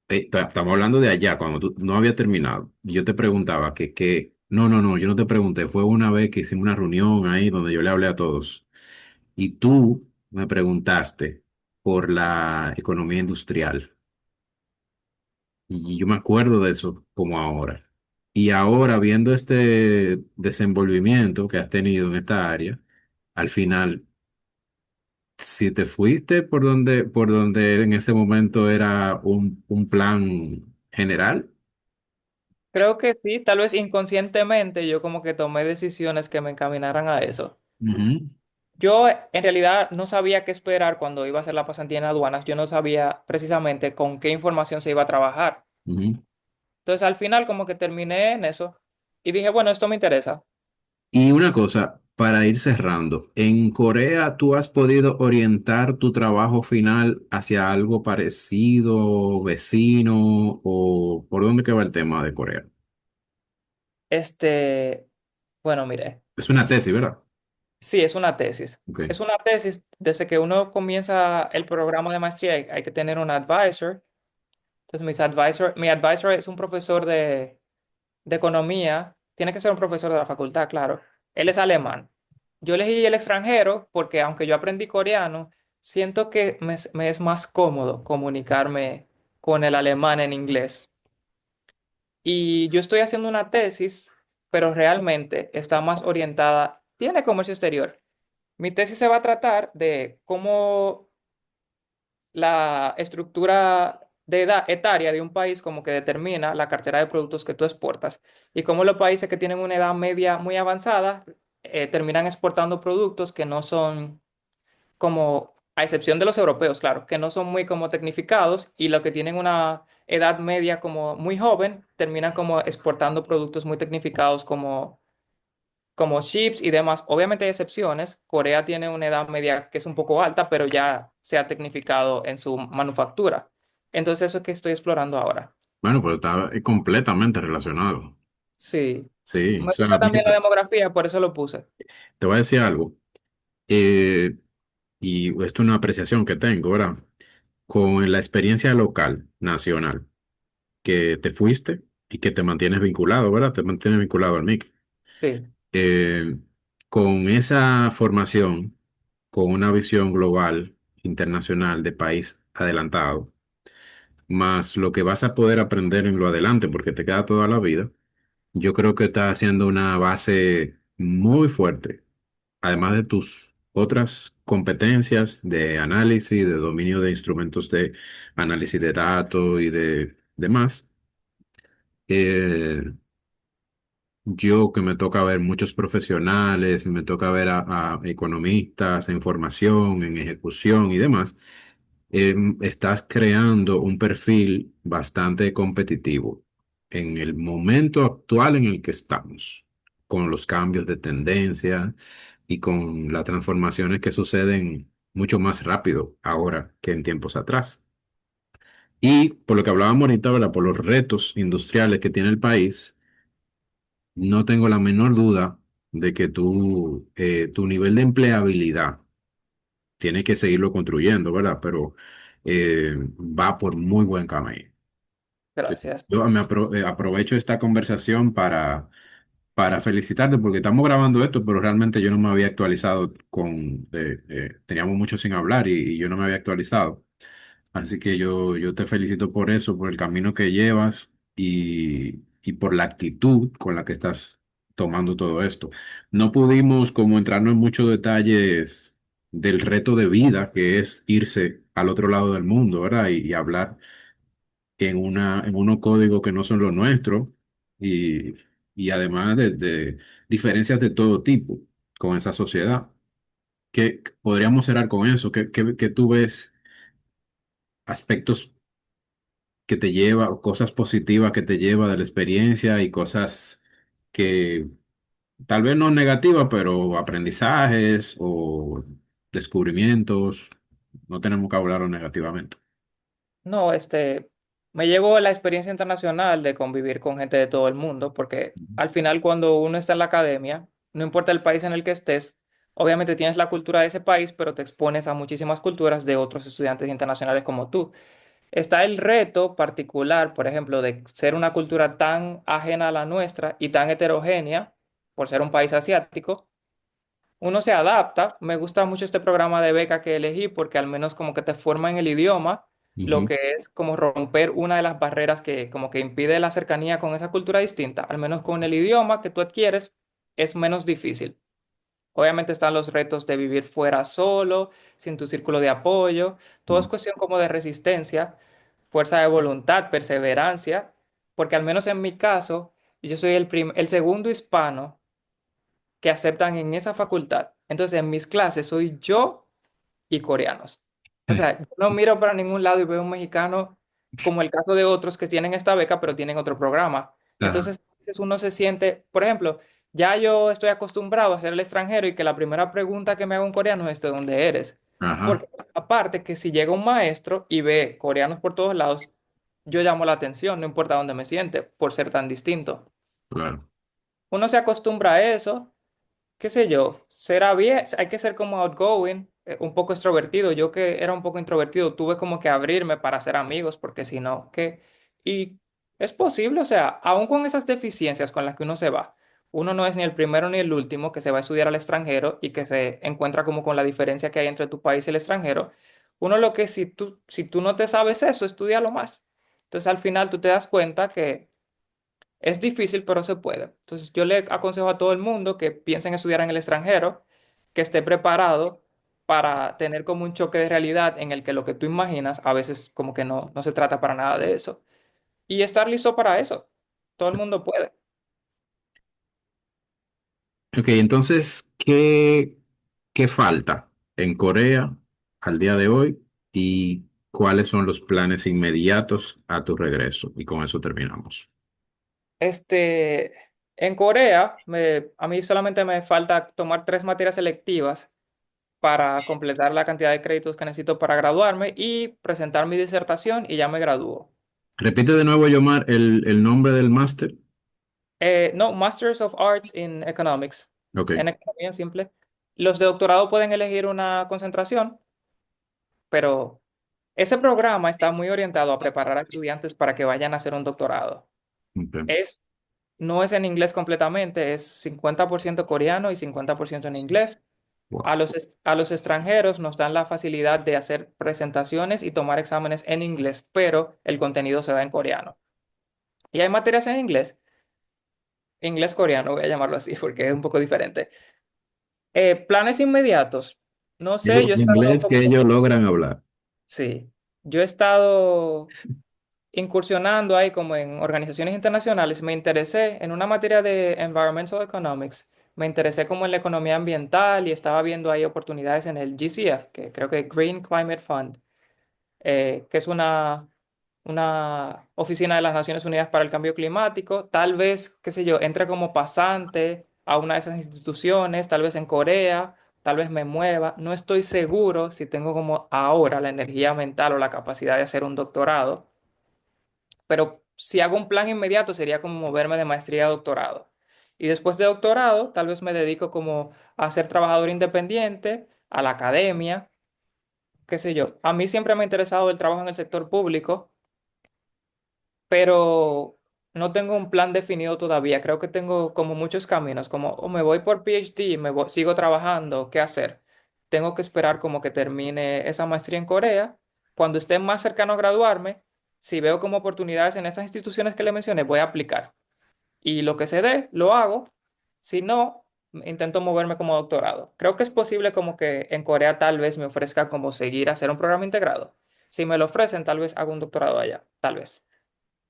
estamos hablando de allá, cuando tú no había terminado, y yo te preguntaba no, no, no, yo no te pregunté, fue una vez que hicimos una reunión ahí donde yo le hablé a todos. Y tú me preguntaste por la economía industrial. Y yo me acuerdo de eso como ahora. Y ahora, viendo este desenvolvimiento que has tenido en esta área, al final, si te fuiste por donde en ese momento era un plan general. Creo que sí, tal vez inconscientemente yo como que tomé decisiones que me encaminaran a eso. Ujú, Yo en realidad no sabía qué esperar cuando iba a hacer la pasantía en aduanas, yo no sabía precisamente con qué información se iba a trabajar. ujú. Entonces al final como que terminé en eso y dije, bueno, esto me interesa. Y una cosa, para ir cerrando, ¿en Corea tú has podido orientar tu trabajo final hacia algo parecido, vecino, o por dónde queda el tema de Corea? Este, bueno, mire, Es una tesis, ¿verdad? sí, es una tesis. Ok. Es una tesis, desde que uno comienza el programa de maestría hay que tener un advisor. Entonces mi advisor es un profesor de economía, tiene que ser un profesor de la facultad, claro. Él es alemán. Yo elegí el extranjero porque aunque yo aprendí coreano, siento que me es más cómodo comunicarme con el alemán en inglés. Y yo estoy haciendo una tesis, pero realmente está más orientada, tiene comercio exterior. Mi tesis se va a tratar de cómo la estructura de edad etaria de un país como que determina la cartera de productos que tú exportas y cómo los países que tienen una edad media muy avanzada terminan exportando productos que no son como, a excepción de los europeos, claro, que no son muy como tecnificados y los que tienen una edad media como muy joven terminan como exportando productos muy tecnificados como chips y demás. Obviamente hay excepciones. Corea tiene una edad media que es un poco alta, pero ya se ha tecnificado en su manufactura. Entonces eso es que estoy explorando ahora. Bueno, pero está completamente relacionado. Sí. Sí, o Me sea, gusta también la demografía, por eso lo puse. te voy a decir algo. eh, y esto es una apreciación que tengo, ¿verdad? Con la experiencia local, nacional, que te fuiste y que te mantienes vinculado, ¿verdad? Te mantienes vinculado al MIC. Sí, Eh, con esa formación, con una visión global, internacional, de país adelantado, más lo que vas a poder aprender en lo adelante, porque te queda toda la vida, yo creo que estás haciendo una base muy fuerte, además de tus otras competencias de análisis, de dominio de instrumentos de análisis de datos y de demás. eh, yo que me toca ver muchos profesionales, me toca ver a economistas en formación, en ejecución y demás, estás creando un perfil bastante competitivo en el momento actual en el que estamos, con los cambios de tendencia y con las transformaciones que suceden mucho más rápido ahora que en tiempos atrás. Y por lo que hablábamos ahorita, ¿verdad? Por los retos industriales que tiene el país, no tengo la menor duda de que tu nivel de empleabilidad tienes que seguirlo construyendo, ¿verdad? Pero va por muy buen camino. gracias. Yo aprovecho esta conversación para felicitarte porque estamos grabando esto, pero realmente yo no me había actualizado teníamos mucho sin hablar y yo no me había actualizado. Así que yo te felicito por eso, por el camino que llevas y por la actitud con la que estás tomando todo esto. No pudimos como entrarnos en muchos detalles del reto de vida que es irse al otro lado del mundo, ¿verdad? Y hablar en unos códigos que no son los nuestros y, y además de diferencias de todo tipo con esa sociedad. ¿Qué podríamos cerrar con eso? ¿Qué tú ves aspectos que te lleva, o cosas positivas que te lleva de la experiencia y cosas que tal vez no negativas, pero aprendizajes o descubrimientos? No tenemos que hablarlo negativamente. No, me llevo la experiencia internacional de convivir con gente de todo el mundo, porque al final cuando uno está en la academia, no importa el país en el que estés, obviamente tienes la cultura de ese país, pero te expones a muchísimas culturas de otros estudiantes internacionales como tú. Está el reto particular, por ejemplo, de ser una cultura tan ajena a la nuestra y tan heterogénea, por ser un país asiático, uno se adapta. Me gusta mucho este programa de beca que elegí porque al menos como que te forma en el idioma, lo Ujú. que es como romper una de las barreras que como que impide la cercanía con esa cultura distinta. Al menos con el idioma que tú adquieres es menos difícil. Obviamente están los retos de vivir fuera solo, sin tu círculo de apoyo. Todo es cuestión como de resistencia, fuerza de voluntad, perseverancia, porque al menos en mi caso, yo soy el segundo hispano que aceptan en esa facultad. Entonces, en mis clases soy yo y coreanos. O sea, yo no miro para ningún lado y veo un mexicano como el caso de otros que tienen esta beca, pero tienen otro programa. Ajá, Entonces, uno se siente, por ejemplo, ya yo estoy acostumbrado a ser el extranjero y que la primera pregunta que me haga un coreano es ¿de dónde eres? ajá, Porque aparte que si llega un maestro y ve coreanos por todos lados, yo llamo la atención, no importa dónde me siente, por ser tan distinto. claro. Uno se acostumbra a eso, qué sé yo, será bien, hay que ser como outgoing, un poco extrovertido. Yo que era un poco introvertido, tuve como que abrirme para hacer amigos, porque si no, ¿qué? Y es posible, o sea, aún con esas deficiencias con las que uno se va, uno no es ni el primero ni el último que se va a estudiar al extranjero y que se encuentra como con la diferencia que hay entre tu país y el extranjero. Uno lo que si tú no te sabes eso, estudialo más. Entonces al final tú te das cuenta que es difícil, pero se puede. Entonces, yo le aconsejo a todo el mundo que piense en estudiar en el extranjero, que esté preparado para tener como un choque de realidad en el que lo que tú imaginas a veces como que no se trata para nada de eso. Y estar listo para eso. Todo el mundo puede. Ok, entonces, ¿qué falta en Corea al día de hoy y cuáles son los planes inmediatos a tu regreso? Y con eso terminamos. Este, en Corea, a mí solamente me falta tomar 3 materias selectivas para completar la cantidad de créditos que necesito para graduarme y presentar mi disertación y ya me gradúo. Repite de nuevo, Yomar, el nombre del máster. No, Masters of Arts in Economics, Ok. en economía simple. Los de doctorado pueden elegir una concentración, pero ese programa está muy orientado a preparar a estudiantes para que vayan a hacer un doctorado. Ok. Es, no es en inglés completamente, es 50% coreano y 50% en inglés. Wow. A los extranjeros nos dan la facilidad de hacer presentaciones y tomar exámenes en inglés, pero el contenido se da en coreano. Y hay materias en inglés coreano, voy a llamarlo así porque es un poco diferente. Planes inmediatos. No sé, yo he estado Inglés que como, ellos logran hablar. sí, yo he estado incursionando ahí como en organizaciones internacionales. Me interesé en una materia de Environmental Economics. Me interesé como en la economía ambiental y estaba viendo ahí oportunidades en el GCF, que creo que Green Climate Fund, que es una oficina de las Naciones Unidas para el Cambio Climático. Tal vez, qué sé yo, entre como pasante a una de esas instituciones, tal vez en Corea, tal vez me mueva. No estoy seguro si tengo como ahora la energía mental o la capacidad de hacer un doctorado, pero si hago un plan inmediato sería como moverme de maestría a doctorado. Y después de doctorado, tal vez me dedico como a ser trabajador independiente, a la academia, qué sé yo. A mí siempre me ha interesado el trabajo en el sector público, pero no tengo un plan definido todavía. Creo que tengo como muchos caminos, como o me voy por PhD, sigo trabajando, ¿qué hacer? Tengo que esperar como que termine esa maestría en Corea. Cuando esté más cercano a graduarme, si veo como oportunidades en esas instituciones que le mencioné, voy a aplicar. Y lo que se dé, lo hago. Si no, intento moverme como doctorado. Creo que es posible como que en Corea tal vez me ofrezca como seguir a hacer un programa integrado. Si me lo ofrecen, tal vez hago un doctorado allá, tal vez.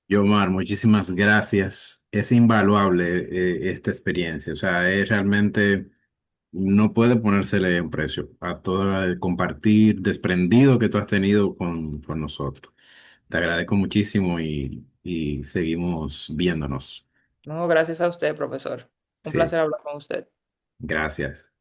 Yomar, muchísimas gracias. Es invaluable esta experiencia. O sea, es realmente, no puede ponérsele en precio a todo el compartir desprendido que tú has tenido con nosotros. Te agradezco muchísimo y seguimos viéndonos. No, gracias a usted, profesor. Un Sí, placer hablar con usted. gracias.